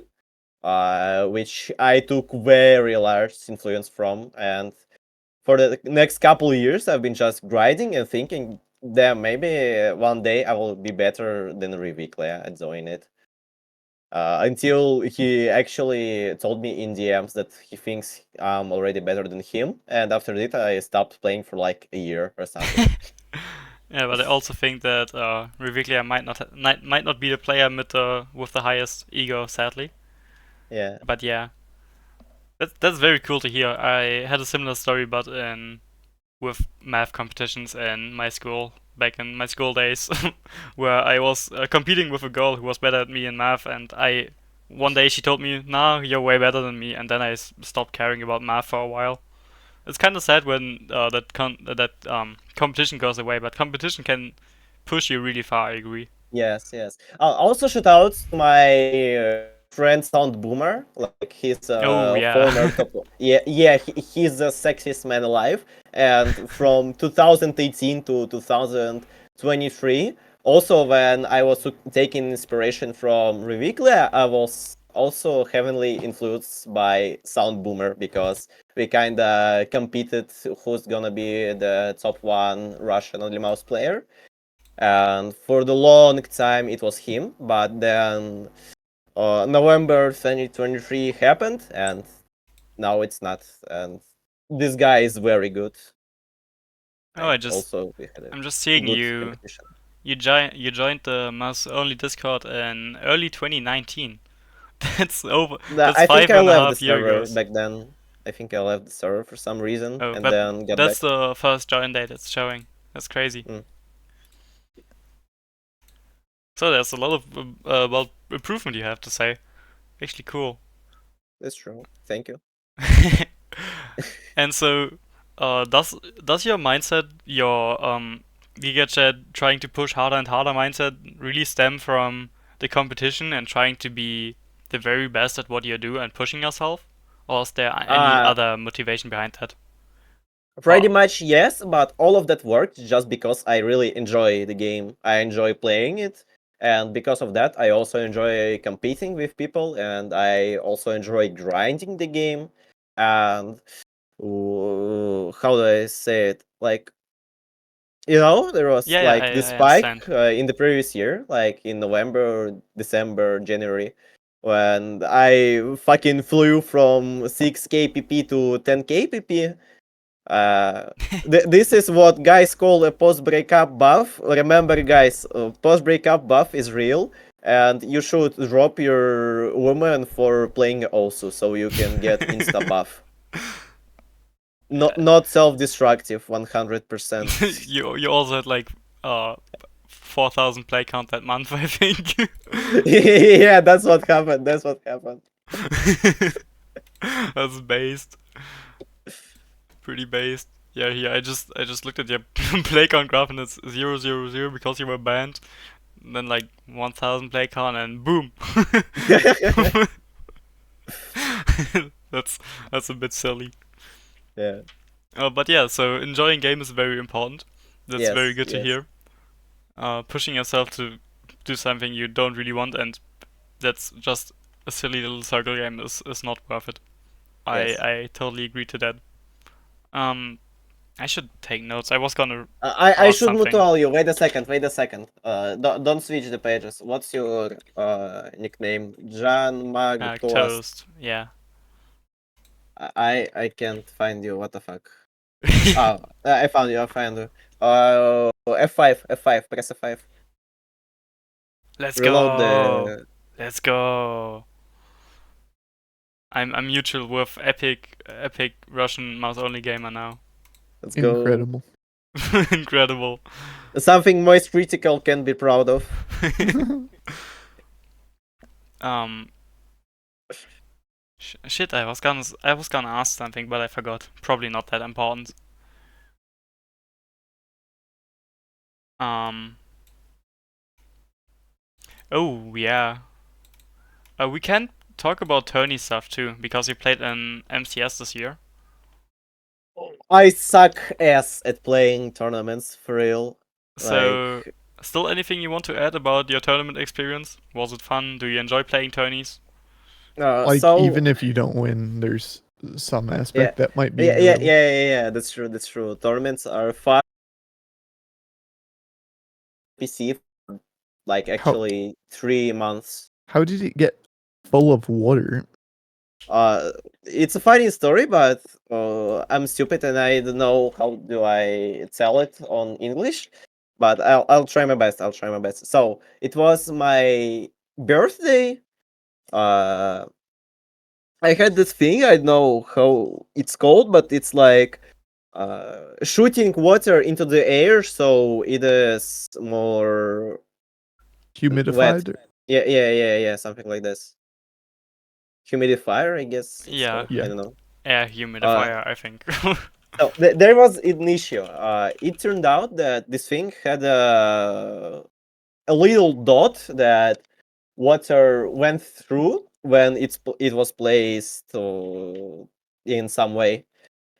which I took very large influence from. And for the next couple of years, I've been just grinding and thinking, damn, maybe one day I will be better than Reweekly at doing it. Until he actually told me in DMs that he thinks I'm already better than him, and after that I stopped playing for like a year or something. Yeah, but I also think that Reviglia might not be the player with the highest ego, sadly. Yeah. But yeah, that's very cool to hear. I had a similar story, but with math competitions in my school back in my school days, where I was competing with a girl who was better at me in math, and I one day she told me, "Nah, you're way better than me," and then I stopped caring about math for a while. It's kind of sad when that competition goes away, but competition can push you really far. I agree. Yes, yes. Also, shout outs to my friend Sound Boomer. Like he's Oh a former yeah. top. Yeah, yeah. He's the sexiest man alive. And from 2018 to 2023. Also, when I was taking inspiration from Reviclia, I was also heavily influenced by Sound Boomer because we kind of competed who's gonna be the top one Russian only mouse player. And for the long time, it was him. But then November 2023 happened, and now it's not. And this guy is very good. Oh, Also we had a I'm just seeing good you. competition. You joined the Mouse Only Discord in early 2019. That's over. That's I think five I and a left the half year server ago. back then. I think I left the server for some reason Oh, and but then got that's back. the first join date it's showing. That's crazy. Mm, So there's a lot of well improvement you have to say. Actually cool. that's true. Thank you. And so, does your mindset, your GigaChat trying to push harder and harder mindset, really stem from the competition and trying to be the very best at what you do and pushing yourself, or is there any Uh, other motivation behind that? Pretty Or much yes, but all of that worked just because I really enjoy the game. I enjoy playing it, and because of that, I also enjoy competing with people, and I also enjoy grinding the game. And how do I say it? Like, there was yeah, yeah, like the I spike understand. in the previous year, like in November, December, January, when I fucking flew from 6k pp to 10k pp. uh, this is what guys call a post-breakup buff. Remember, guys, post-breakup buff is real, and you should drop your woman for playing also, so you can get insta buff. Not self-destructive, 100%. You also had like uh 4,000 play count that month, I think. Yeah, that's what happened. That's what happened. That's based. Pretty based. Yeah, here I just looked at your play count graph and it's 000 because you were banned. And then like 1,000 play count and boom. that's that's a bit silly. Yeah. But yeah, so enjoying game is very important. That's very Yes. good to Yes. hear. Pushing yourself to do something you don't really want and that's just a silly little circle game is not worth it. I Yes. I totally agree to that. Um, I should take notes. I was gonna I ask should something. mutual you. Wait a second. Wait a second. Don't switch the pages. What's your nickname? Jan Mag Toast. Toast. Yeah. I can't find you. What the fuck? Oh, I found you. I found you. F5. F5. Press F5. Let's Reload go. the. Let's go. I'm mutual with epic Russian mouse only gamer now. Let's go. Incredible. Incredible. Something most critical can be proud of. um. Shit, I was gonna ask something, but I forgot. Probably not that important. Um. Oh yeah. We can talk about tourney stuff too because we played an MCS this year. I suck ass at playing tournaments for real. So, Like, still anything you want to add about your tournament experience? Was it fun? Do you enjoy playing tourneys? Like, so even if you don't win, there's some yeah, aspect that might be yeah, yeah, enjoyable. yeah, yeah, yeah. That's true. That's true. Tournaments are fun. PC for like How actually 3 months. how did it get full of water? It's a funny story, but I'm stupid and I don't know how do I tell it on English. But I'll try my best. I'll try my best. So it was my birthday. Uh, I had this thing. I don't know how it's called, but it's like shooting water into the air, so it is more wet. Humidified? Or- Yeah, yeah, yeah, yeah, something like this. Humidifier, I guess it's Yeah, called. I Yeah. don't know. air Uh, humidifier, I think. so there was an issue. It turned out that this thing had a little dot that water went through when it was placed in some way.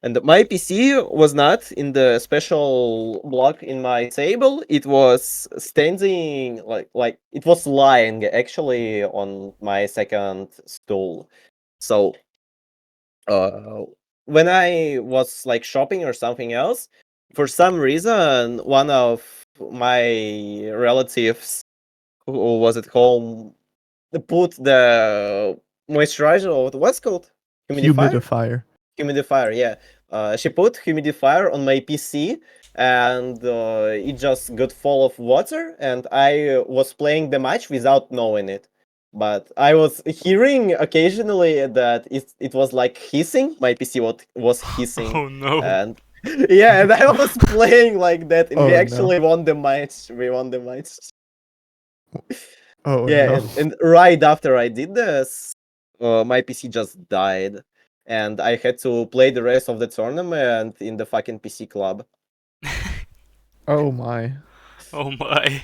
And my PC was not in the special block in my table. It was standing like it was lying actually on my second stool. So when I was like shopping or something else, for some reason one of my relatives who was at home put the moisturizer, or what's it called, Humidifier. humidifier, yeah. She put humidifier on my PC, and it just got full of water, and I was playing the match without knowing it. But I was hearing occasionally that it was like hissing. My PC was hissing, Oh no. and yeah, and I was playing like that, and we Oh, no. actually won the match. We won the match. Oh, Yeah, no. and right after I did this, my PC just died, and I had to play the rest of the tournament in the fucking PC club. Oh, my. Oh my.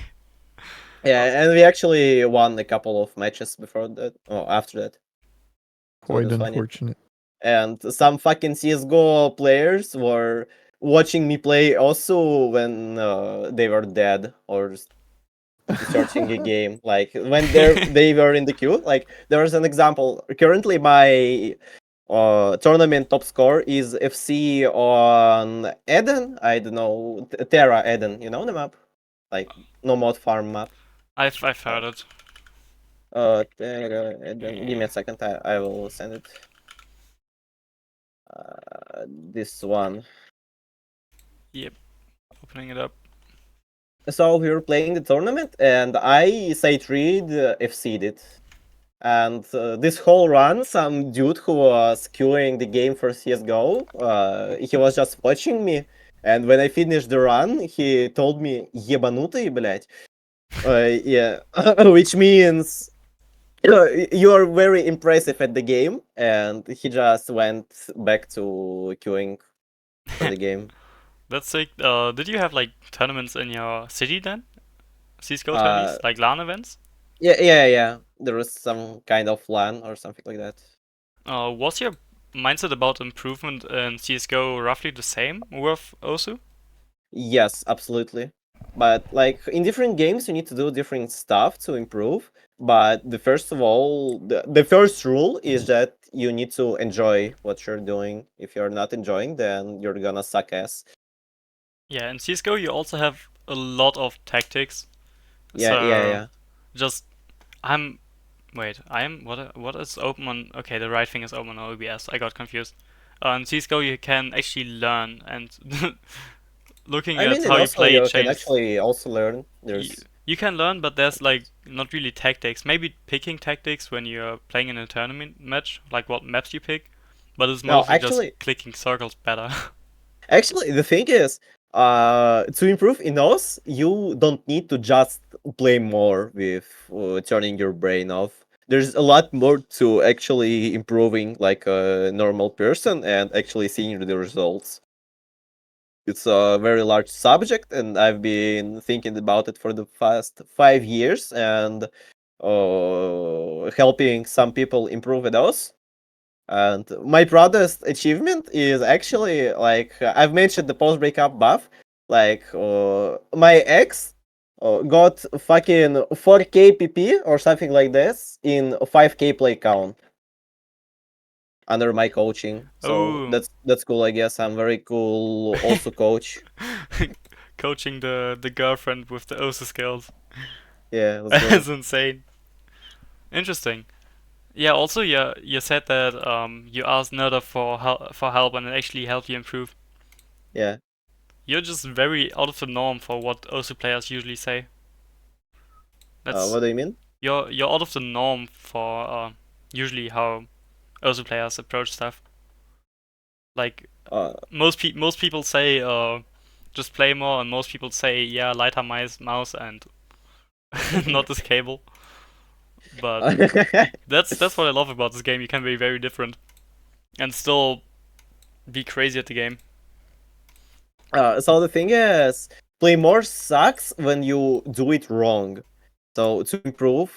Yeah, and we actually won a couple of matches before that, or after that. So it Quite was funny. unfortunate. And some fucking CS:GO players were watching me play also when they were dead or searching a game. Like when they were in the queue. Like there was an example. Currently, my tournament top score is FC on Eden. I don't know, Terra Eden. You know the map, like no mod farm map. I've Uh, heard it. Terra Eden. Give me a second. I will send it. This one. Yep. Opening it up. So we were playing the tournament, and I sight read FC'd it. And this whole run, some dude who was queuing the game for CSGO, he was just watching me. And when I finished the run, he told me, ебанутый, блядь. Yeah, which means you are very impressive at the game. And he just went back to queuing for the game. That's sick. Did you have like tournaments in your city then? CSGO Uh, tourneys? Like LAN events? yeah. There was some kind of LAN or something like that. Was your mindset about improvement in CSGO roughly the same with Osu? Yes, absolutely. But like in different games, you need to do different stuff to improve. But the first of all, the first rule is that you need to enjoy what you're doing. If you're not enjoying, then you're gonna suck ass. Yeah, in CSGO you also have a lot of tactics. Yeah. So just I'm wait, I'm what is open on okay, the right thing is open on OBS. I got confused. In CSGO you can actually learn and looking I at mean, and how you also play you can changes. actually also learn. You, There's you can learn, but there's like not really tactics. Maybe picking tactics when you're playing in a tournament match, like what maps you pick, but it's no, mostly just actually, clicking circles better. Actually, the thing is, to improve in those, you don't need to just play more with turning your brain off. There's a lot more to actually improving like a normal person and actually seeing the results. It's a very large subject, and I've been thinking about it for the past 5 years and helping some people improve those. And my proudest achievement is actually like I've mentioned the post breakup buff. Like my ex got fucking 4K PP or something like this in a 5K play count under my coaching. So Oh, that's cool. I guess I'm very cool. Also coach. coaching the girlfriend with the OSA skills. Yeah, let's go. That's insane. Interesting. Yeah. Also, you said that you asked Nerda for help and it actually helped you improve. Yeah. You're just very out of the norm for what OSU players usually say. That's What do you mean? you're out of the norm for usually how OSU players approach stuff. Like Uh, most people say just play more, and most people say yeah lighter mouse and not this cable. But that's what I love about this game. You can be very different and still be crazy at the game. so the thing is, play more sucks when you do it wrong. So to improve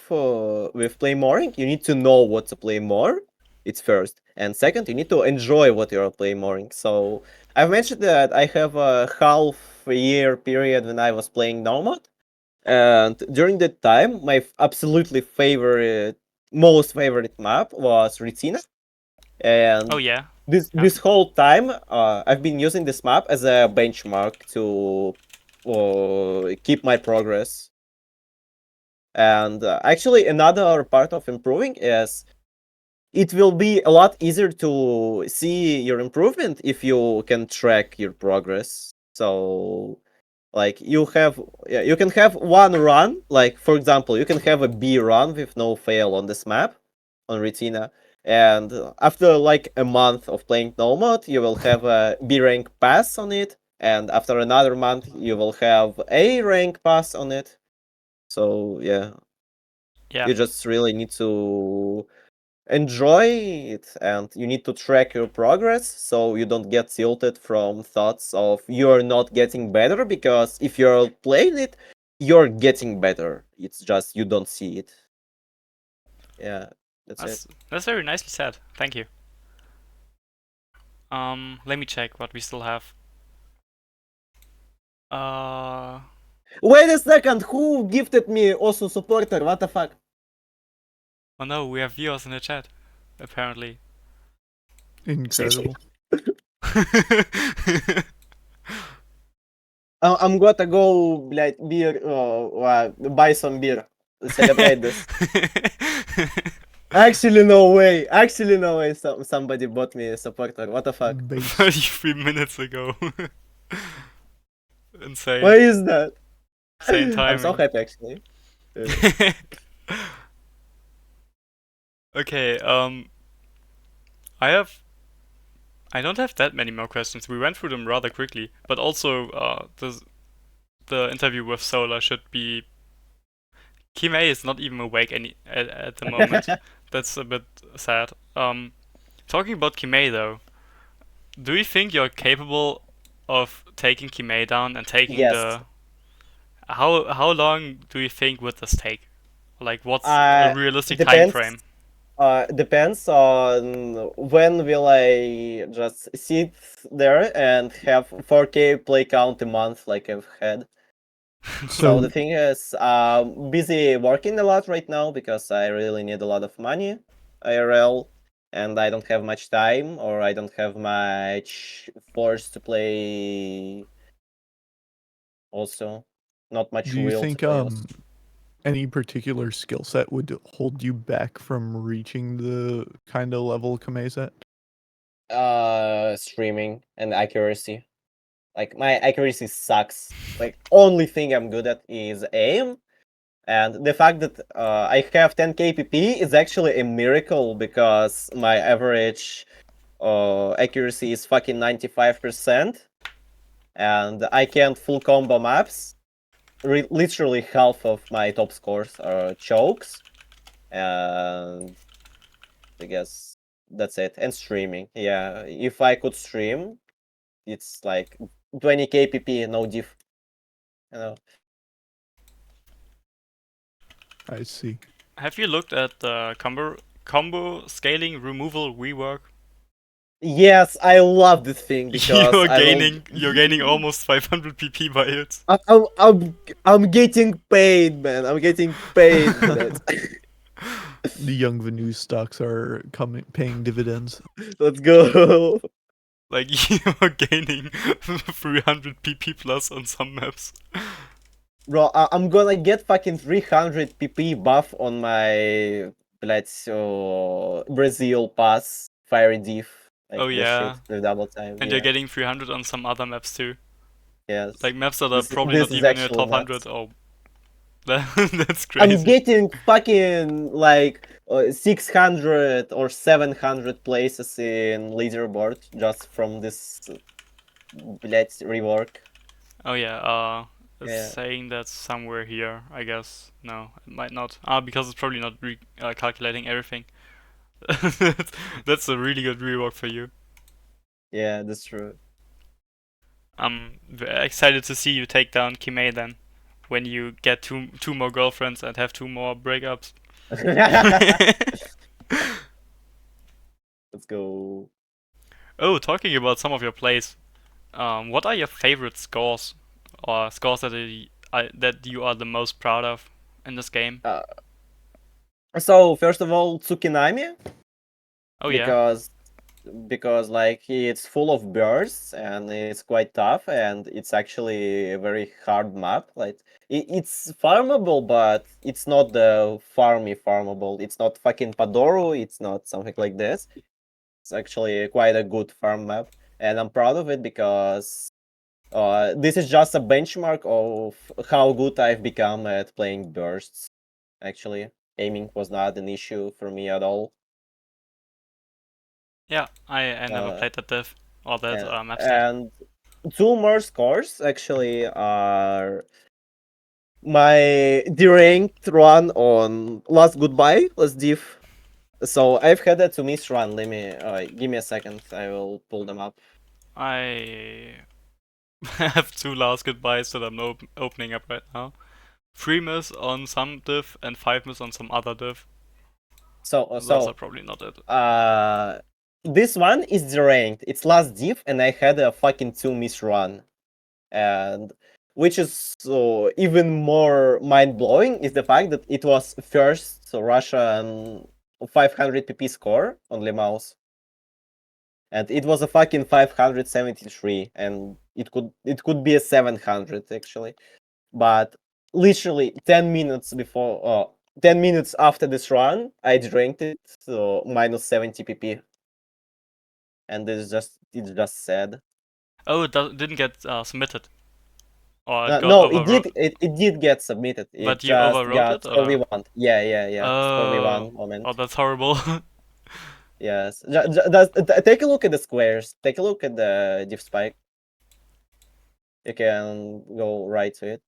with play more, you need to know what to play more, It's first. And second, you need to enjoy what you're playing more. So I've mentioned that I have a half-year period when I was playing Nomad. And during that time, my absolutely most favorite map was Retina. And Oh yeah. this whole time, I've been using this map as a benchmark to keep my progress. And actually, another part of improving is it will be a lot easier to see your improvement if you can track your progress. So, like you can have one run, like for example, you can have a B run with no fail on this map on Retina, and after like a month of playing Nomad, you will have a B rank pass on it, and after another month, you will have A rank pass on it. So yeah, Yeah. you just really need to enjoy it, and you need to track your progress so you don't get tilted from thoughts of you're not getting better, because if you're playing it, you're getting better. It's just you don't see it. Yeah, that's it. That's very nicely said. Thank you. Let me check what we still have. Wait a second, who gifted me also supporter? What the fuck? Oh no, we have viewers in the chat, apparently. Incredible. I'm gonna go, блядь, beer, buy some beer, celebrate this. Actually, no way. Somebody bought me a supporter. What the fuck? Base. 33 minutes ago. Insane. Why is that? Insane I'm so timing. happy, actually. Yeah. Okay, I don't have that many more questions. We went through them rather quickly, but also the interview with Solar should be. Kime is not even awake at the moment. That's a bit sad. Talking about Kime though, do you think you're capable of taking Kime down and taking Yes. the? How long do you think would this take? Like, what's a realistic time frame? Depends on when will I just sit there and have 4K play count a month like I've had. So the thing is, busy working a lot right now because I really need a lot of money, IRL, and I don't have much time, or I don't have much force to play. Also, not much Do you will to think play. Also. any particular skill set would hold you back from reaching the kind of level Kame's at? Streaming and accuracy. Like my accuracy sucks. Like only thing I'm good at is aim. And the fact that I have 10 kpp is actually a miracle, because my average accuracy is fucking 95%, and I can't full combo maps. Literally half of my top scores are chokes, and I guess that's it. And streaming, yeah. If I could stream, it's like 20 kpp, no diff. You know. I see. Have you looked at the combo scaling removal rework? Yes, I love this thing because You're gaining almost 500 PP by it. I'm getting paid, man. I'm getting paid for that. The YungVenuz stocks are paying dividends. Let's go. Like, you're gaining 300 PP plus on some maps. Bro, I'm gonna get fucking 300 PP buff on my, let's Brazil pass fiery diff. Like, Oh yeah. shit, the double time. And Yeah. you're getting 300 on some other maps too. Yes. Like maps that are probably this not is even in the actual top nuts. 100. Oh, that's crazy. I'm getting fucking like 600 or 700 places in leaderboard just from this, let's rework. Oh yeah, it's Yeah. saying that's somewhere here, I guess. No, it might not. Because it's probably not calculating everything. That's a really good rework for you. Yeah, that's true. I'm excited to see you take down Kime then, when you get two more girlfriends and have two more breakups. go. Oh, talking about some of your plays, what are your favorite scores or scores that you are the most proud of in this game? So first of all, Tsukinami, Oh yeah. because like it's full of bursts and it's quite tough and it's actually a very hard map. Like it's farmable, but it's not the farmable. It's not fucking Padoru. It's not something like this. It's actually quite a good farm map, and I'm proud of it because this is just a benchmark of how good I've become at playing bursts. Actually, aiming was not an issue for me at all. Yeah, I never Uh, played that div or that and, map stat. and two more scores actually are my deranked run on Last Goodbye, Last Div. So I've had a to miss run. Let me give me a second. I will pull them up. I have two last goodbyes that I'm opening up right now. 3 miss on some div and 5 miss on some other div. Those are probably not it. This one is deranked. It's last div, and I had a fucking 2 miss run, and which is even more mind blowing is the fact that it was first Russian 500 pp score on Lemmaus, and it was a fucking 573, and it could be a 700 actually, but literally 10 minutes before 10 minutes after this run I drank it, so minus 70 pp, and it's just sad. Oh, didn't get submitted. Or it got No, it did overwrote. it did get submitted. It But you just overwrote got it score or? v1. Yeah, score Oh, v1 oh, moment. that's horrible. Yes, take a look at the squares, take a look at the div spike. You can go right to it.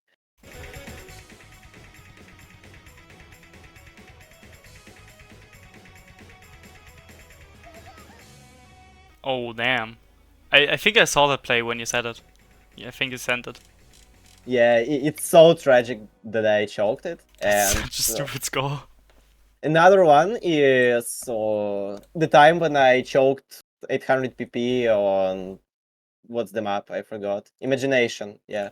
Oh, damn. I think I saw that play when you said it. Yeah, I think you sent it. Yeah, it's so tragic that I choked it. That's And such a stupid score. another one is the time when I choked 800 pp on what's the map? I forgot. Imagination. Yeah.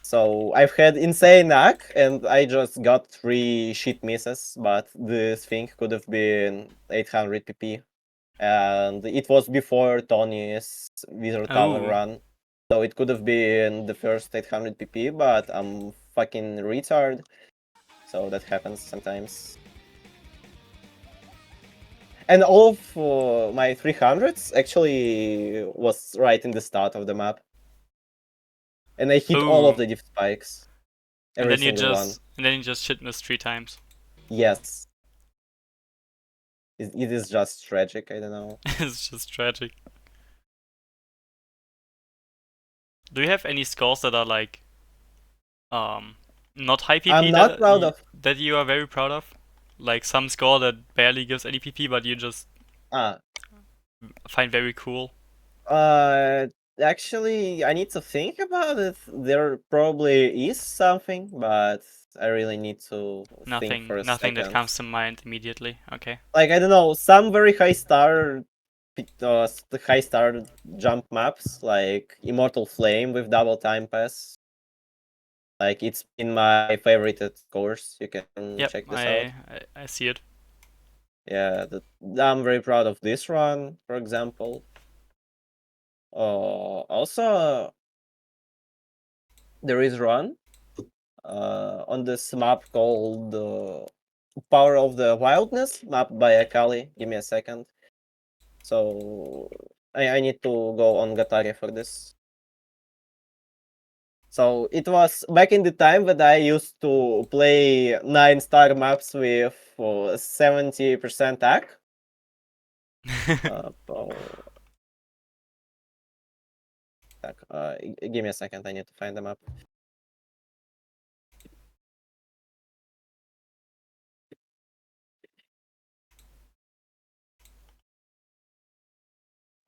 So I've had insane knack, and I just got 3 shit misses, but this thing could have been 800 pp. And it was before Tony's Wizard Tower Oh. run. So it could have been the first 800 pp, but I'm fucking retard. So that happens sometimes. And all of my 300s actually was right in the start of the map. And I hit all of Oh. the div spikes. And Every then you single one. just shit missed 3 times. Yes. It is just tragic, I don't know. It's just tragic. Do you have any scores that are like not high I'm PP not proud of... that you are very proud of? Like some score that barely gives any PP but you just Ah, find very cool? uh, actually, I need to think about it. There probably is something, but I really need to think for a Nothing that second. comes to mind immediately. Okay. Like, I don't know, some very high star jump maps, like Immortal Flame with double time pass. Like, it's in my favorited scores. You can Yep, check this out. I see it. Yeah, I'm very proud of this run, for example. Also, there is run on this map called Power of the Wildness, mapped by Akali. Give me a second. So I need to go on Gatari for this. So it was back in the time that I used to play 9-star maps with 70% AC. Give me a second. I need to find the map.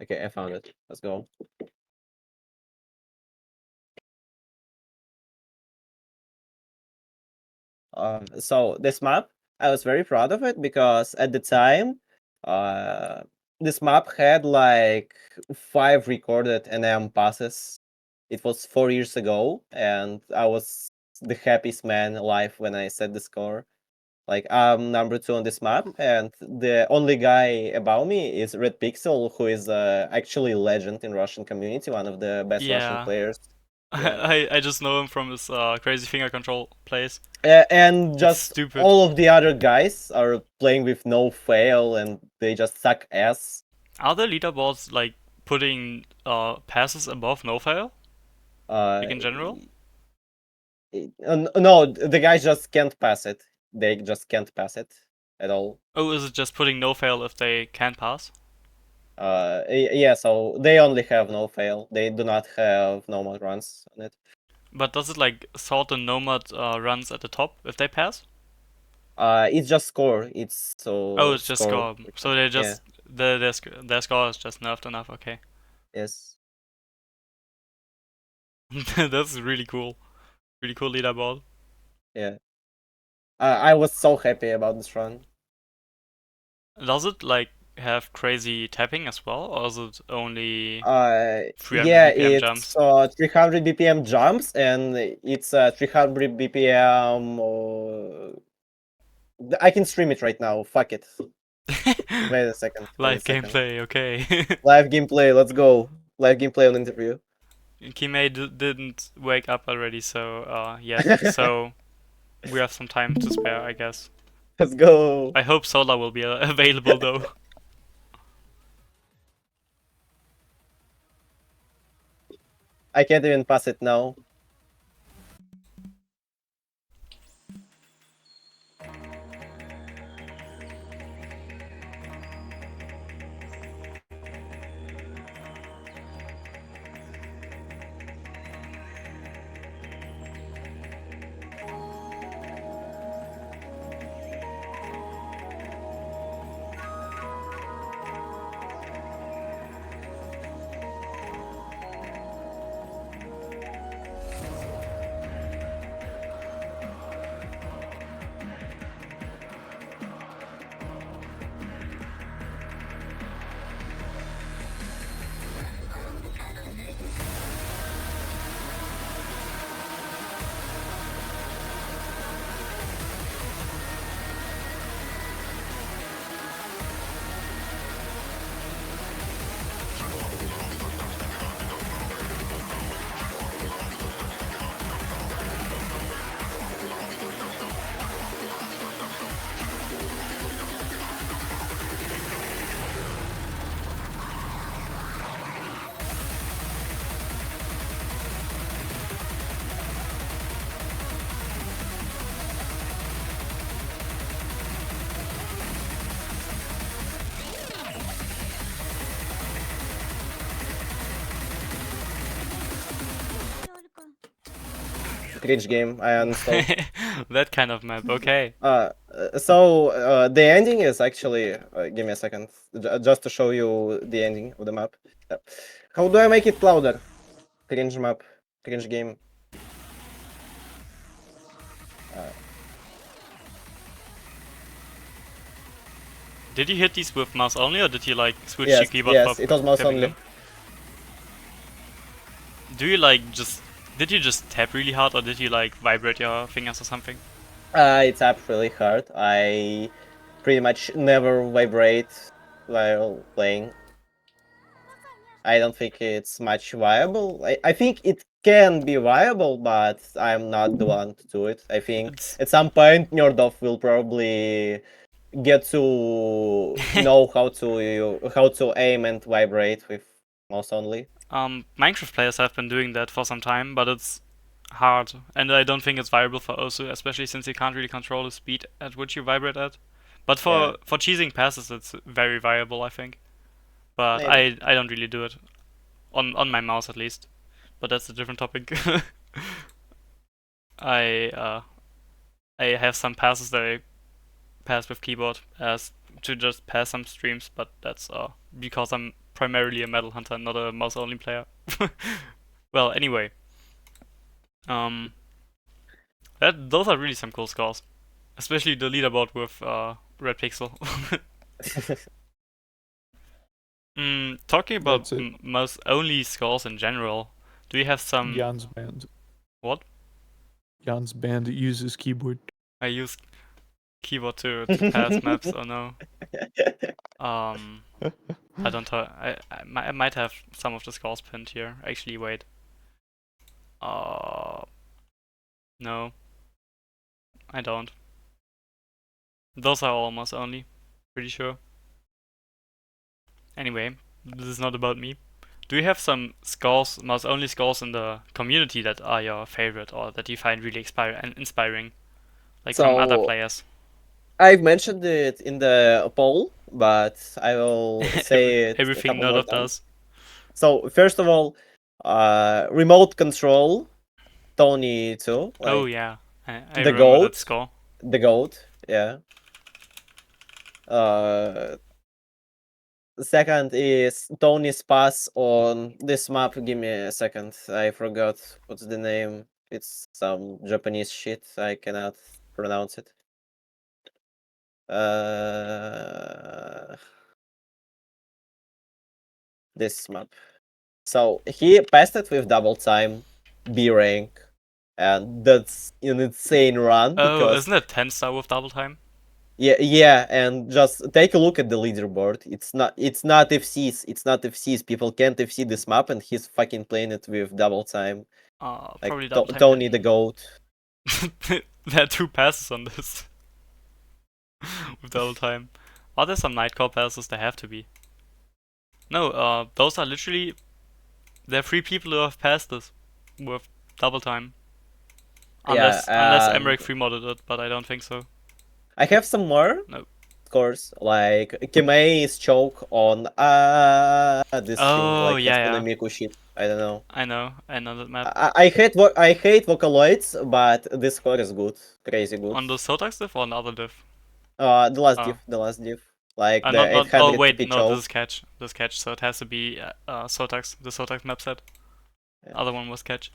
Okay, I found it. Let's go. So this map, I was very proud of it because at the time, this map had like 5 recorded NM passes. It was 4 years ago, and I was the happiest man alive when I set the score. Like, I'm number 2 on this map, and the only guy above me is Red Pixel, who is actually a legend in Russian community, one of the best Russian Yeah. players. Yeah. I just know him from his crazy finger control plays. And It's just stupid. all of the other guys are playing with no fail, and they just suck ass. Are the leaderboards like putting passes above no fail? Like in general? No, the guys just can't pass it. They just can't pass it at all. Oh, is it just putting no fail if they can't pass? Yeah, so they only have no fail. They do not have normal runs on it. But does it like sort the nomad runs at the top if they pass? It's just score. It's so Oh, it's just score. So they Yeah. just their score is just nerfed enough. Okay, Yes. that's really cool. Really cool leaderboard. Yeah. I was so happy about this run. Does it like have crazy tapping as well, or is it only 300 Yeah, BPM it's jumps? 300 BPM jumps, and it's 300 BPM. I can stream it right now. Fuck it. Wait a second. Live gameplay, okay. Live gameplay. Let's go. Live gameplay on interview. Kimei didn't wake up already, so yet. So we have some time to spare, I guess. Let's go. I hope Solar will be available though. I can't even pass it now. Cringe game. I uninstalled. That kind of map, okay. So the ending is actually. Give me a second, just to show you the ending of the map. How do I make it louder? Cringe map, cringe game. Did you hit these with mouse only, or did you like switch Yes, your keyboard yes, for it was mouse tapping only. them? Do you like just did you just tap really hard, or did you like vibrate your fingers or something? It's up really hard. I pretty much never vibrate while playing. I don't think it's much viable. I think it can be viable, but I'm not the one to do it. I think at some point Nerdov will probably get to know how to aim and vibrate with mouse only. Minecraft players have been doing that for some time, but it's hard, and I don't think it's viable for Osu, especially since you can't really control the speed at which you vibrate at. But for cheesing passes, it's very viable, I think. But Maybe. I don't really do it on my mouse at least. But that's a different topic. I I have some passes that I pass with keyboard as to just pass some streams, but that's because I'm primarily a metal hunter, not a mouse only player. Well, anyway, those are really some cool scores, especially the leaderboard with Red Pixel. Talking about That's it. most only scores in general, do you have some... Jan's band. What? Jan's band uses keyboard. I use keyboard to pass maps, or no? I don't I might have some of the scores pinned here. Actually, wait. No, I don't. Those are all mouse only. Pretty sure. Anyway, this is not about me. Do you have some scores, mouse only scores in the community that are your favorite or that you find really inspiring? Like from other So players? I've mentioned it in the poll, but I will say it a Everything couple more Nerdov times. does. So first of all, remote control, Tony too, Oh like yeah, I the remember that goat, score. the goat, yeah. Uh, Second is Tony's pass on this map. Give me a second. I forgot what's the name. It's some Japanese shit. I cannot pronounce it. This map. So he passed it with double time, B rank, and that's an insane run Oh, because isn't it 10-star with double time? yeah, and just take a look at the leaderboard. It's not FCs. It's not FCs. People can't FC this map, and he's fucking playing it with double time. Like Probably double time Tony the hidden. goat. There are 2 passes on this with double time. Are there some Nightcore passes? There have to be. No, those are literally... There are 3 people who have passed this with double time. Yeah, Unless and Emmerich free-modded it, but I don't think so. I have some more No. scores, like Kimei's choke on this thing, Oh, like Hatsune yeah. Miku shit. I don't know. I know that map. I hate Vocaloids, but this score is good, crazy good. On the Sotax diff or on the other diff? The last Oh. diff, like the Not. Oh 800 wait, TP no. This choke. is catch. This is catch. So it has to be Sotax. The Sotax map set. Yeah. Other one was catch.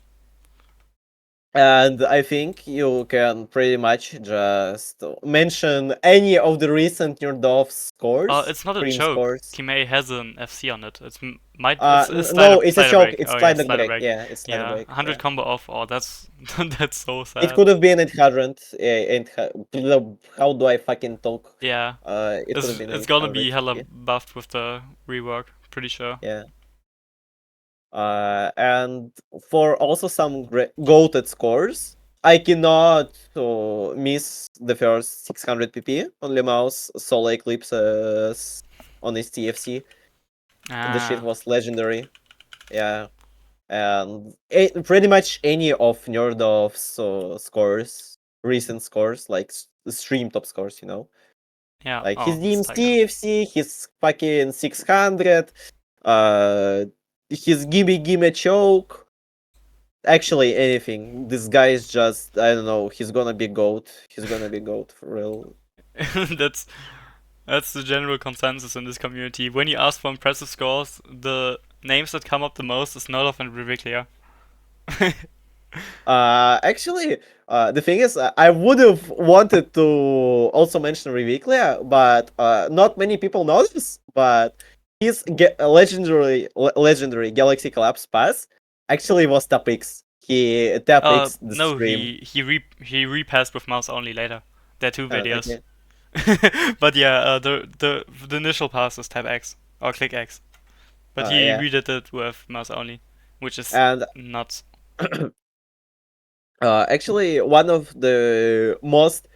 And I think you can pretty much just mention any of the recent Nerdov scores, It's not a stream choke. scores. Kimei has an FC on it. It's No, it's a slider choke. break. It's Oh yeah, slider slider break. break. Yeah, it's slider Yeah, break. 100 Yeah. combo off. Oh, that's that's so It sad. could have been 800. How do I fucking talk? Yeah. It could have been It's gonna 800. be hella Yeah. buffed with the rework. Pretty sure. Yeah. And for also some goated scores, I cannot miss the first 600 pp only mouse solo eclipses on his TFC. The shit Ah. was legendary. Yeah. And pretty much any of Nerdov's scores, recent scores, like stream top scores, Yeah. like his Oh, it's DM's Tiger. TFC, his fucking 600, uh, his gimme choke. Actually, anything. This guy is just, I don't know, he's gonna be GOAT. He's gonna be GOAT for real. that's That's the general consensus in this community. When you ask for impressive scores, the names that come up the most is Nordov and Reviclia. Actually, the thing is, I would have wanted to also mention Reviclia, but not many people know this. But his legendary Galaxy Collapse pass actually was top X. He tap X the No, stream. he repassed with mouse only later. There are 2 videos. Okay. But yeah, the initial pass is tab X or click X. But he Yeah. redid it with mouse only, which is And nuts. actually, one of the most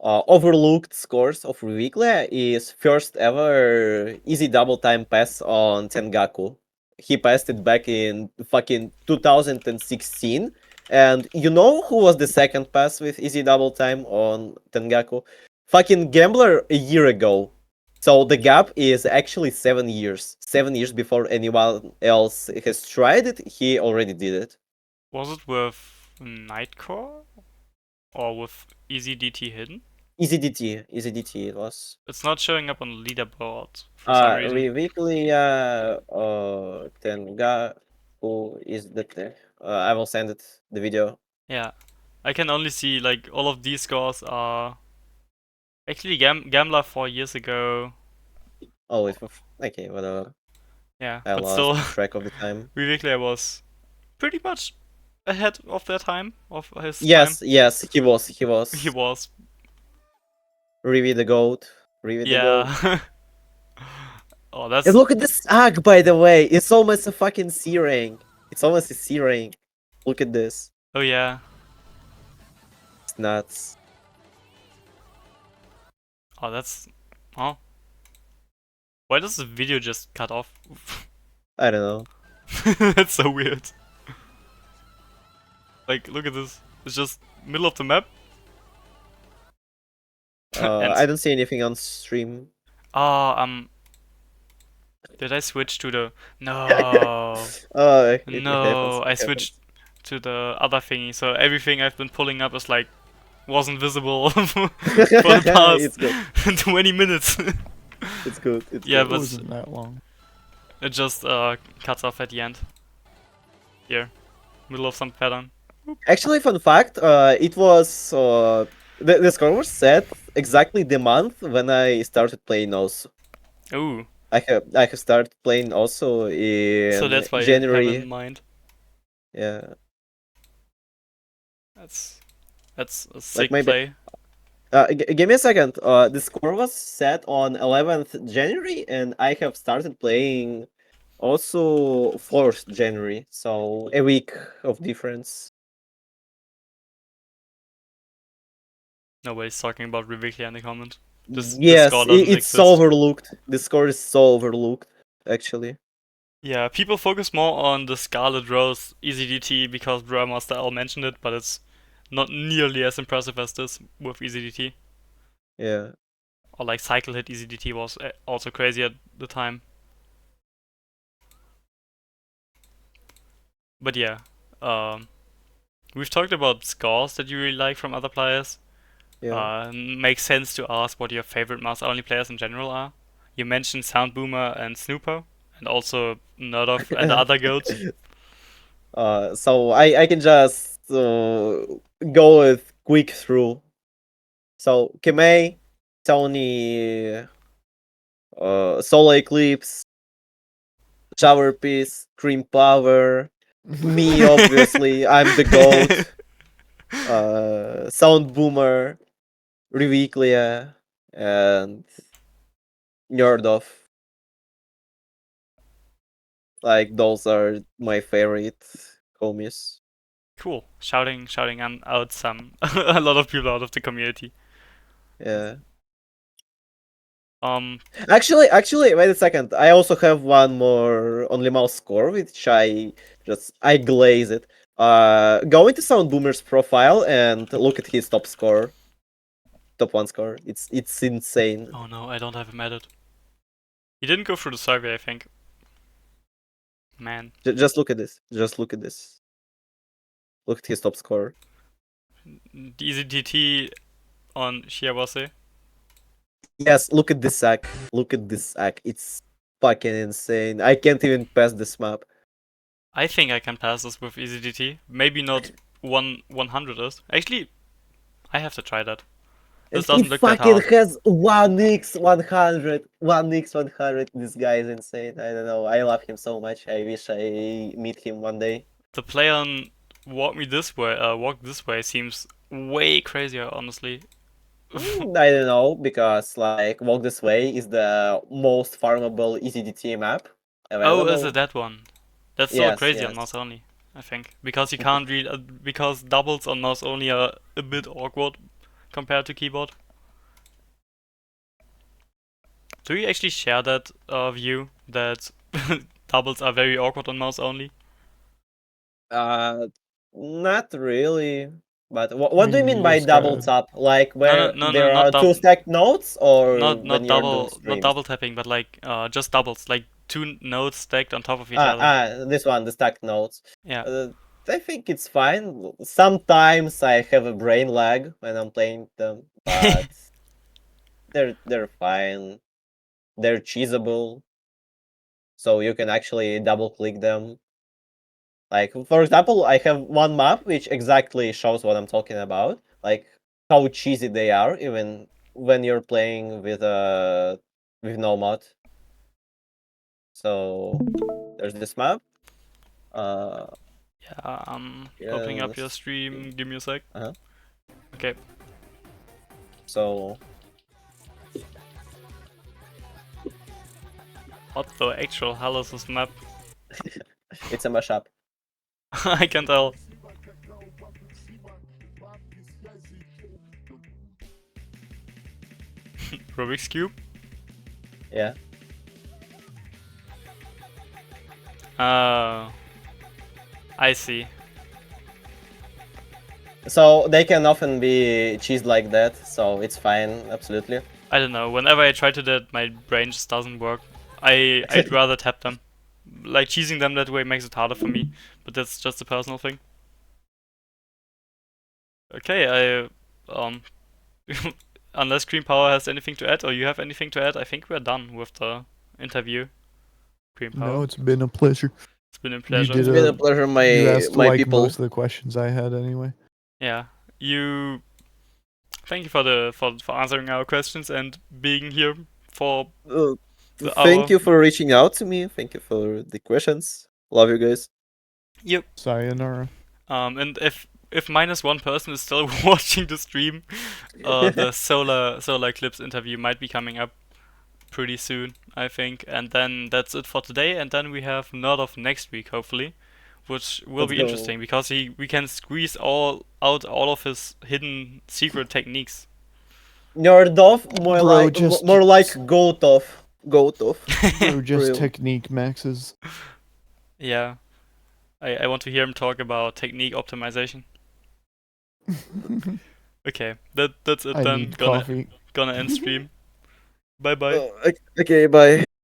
overlooked scores of Reviclia is first ever easy double time pass on Tengaku. He passed it back in fucking 2016. And you know who was the second pass with easy double time on Tengaku? Fucking Gambler a year ago. So the gap is actually 7 years. 7 years before anyone else has tried it, he already did it. Was it with Nightcore or with Easy DT hidden? Easy DT it was. It's not showing up on the leaderboard for some reason. Reviclia Tenga, who is that? I will send it the video. Yeah, I can only see like all of these scores are actually Gambler 4 years ago. Oh, it's okay, whatever. Yeah, I but lost still, track of the time. Riviclia was pretty much ahead of their time, of his Yes, time. yes, he was. He was. Rivi the goat. Rivi the goat. Yeah. Oh, that's. And look at this ag, by the way. It's almost a fucking C rank. It's almost a C rank. Look at this. Oh yeah. It's nuts. Oh, that's. Oh. Why does the video just cut off? I don't know. That's so weird. Like, look at this. It's just middle of the map. And I don't see anything on stream. oh, did I switch to the no? It happens. No, I switched to the other thingy. So everything I've been pulling up is like wasn't visible for the It's good. past 20 minutes. It's good. It's Yeah, It but wasn't that long. it just cuts off at the end. Here, middle of some pattern. Actually, fun fact. It was the score was set exactly the month when I started playing also. Ooh, I have started playing also so in that's why you have it in January. mind. Yeah. That's a Like sick maybe. play. Give me a second. The score was set on 11th January, and I have started playing also 4th January, so a week of difference. Nobody's talking about Reviclia in the comment. This Yes, score doesn't it's so exist. overlooked. The score is so overlooked, actually. Yeah, people focus more on the Scarlet Rose EZDT because Brewmaster L mentioned it, but it's not nearly as impressive as this with EZDT. Yeah. Or like Cycle Hit EZDT was also crazy at the time. But yeah, we've talked about scores that you really like from other players. Yeah. Makes sense to ask what your favorite Master Only players in general are. You mentioned Sound Boomer and Snooper, and also Nerdov and the other goats. So I can just go with quick through. So Kemei, Tony, Solar Eclipse, Shower Piece, Cream Power, me obviously, I'm the goat. Sound Boomer, Reviclia, and Nerdov. Like those are my favorite homies. Cool. Shouting out some a lot of people out of the community. Yeah. Um Actually, wait a second. I also have one more only mouse score, which I glaze it. Go into Sound Boomer's profile and look at his top score, top one score. It's insane. oh no, I don't have him added. He didn't go through the survey, I think. Man. Just look at this. Just look at this. Look at his top score. The EZDT on Shiawase. Yes, look at this sack. Look at this sack. It's fucking insane. I can't even pass this map. I think I can pass this with EZDT. Maybe not 100th. Actually, I have to try that. This And he doesn't look that fucking hard. has 1x100. 1x100. This guy is insane. I don't know. I love him so much. I wish I meet him one day. The play on Walk This Way seems way crazier, honestly. I don't know, because like Walk This Way is the most farmable ECDT map Oh, is available. it that one? That's so Yes, crazy on yes. mouse only, I think. Because you can't really, because doubles on mouse only are a bit awkward compared to keyboard. Do you actually share that view that doubles are very awkward on mouse only? Not really. But what I do you mean, mean you by just double gotta. tap? Like No, no, where no, no, there not are two double, stacked notes, or not when you're doing not streams? double tapping, but like just doubles, like two nodes stacked on top of each other. This one, the stacked notes. Yeah. I think it's fine. Sometimes I have a brain lag when I'm playing them, but they're fine. They're cheesable, so you can actually double click them. Like for example, I have one map which exactly shows what I'm talking about, like how cheesy they are, even when you're playing with no mod. So there's this map. Yeah, I'm opening up your Yes. stream. Give me a sec. Uh-huh. Okay. So What the actual hell is this map? it's a mashup. I can tell. Rubik's Cube? Yeah. I see. So they can often be cheesed like that, so it's fine, absolutely. I don't know. Whenever I try to do that, my brain just doesn't work. I'd rather tap them. Like cheesing them that way makes it harder for me, but that's just a personal thing. Okay, unless Green Power has anything to add, or you have anything to add, I think we're done with the interview. Green Power. No, it's been a pleasure. It's been a pleasure. did It's been a pleasure, You asked my like people. most of the questions I had anyway. Yeah, you. Thank you for answering our questions and being here for the Thank hour. you for reaching out to me. Thank you for the questions. Love you guys. Yep. Sayonara. And if minus one person is still watching the stream, the solar eclipse interview might be coming up pretty soon, I think. And then that's it for today. And then we have Nerd of next week, hopefully, which will Let's be go. interesting because we can squeeze all of his hidden secret techniques. Nerd off, more Bro, like goat off. Goat off. Bro, just Real. technique maxes. Yeah, I want to hear him talk about technique optimization. Okay, that's it I then. need coffee. Gonna end stream. Bye bye. Okay, bye.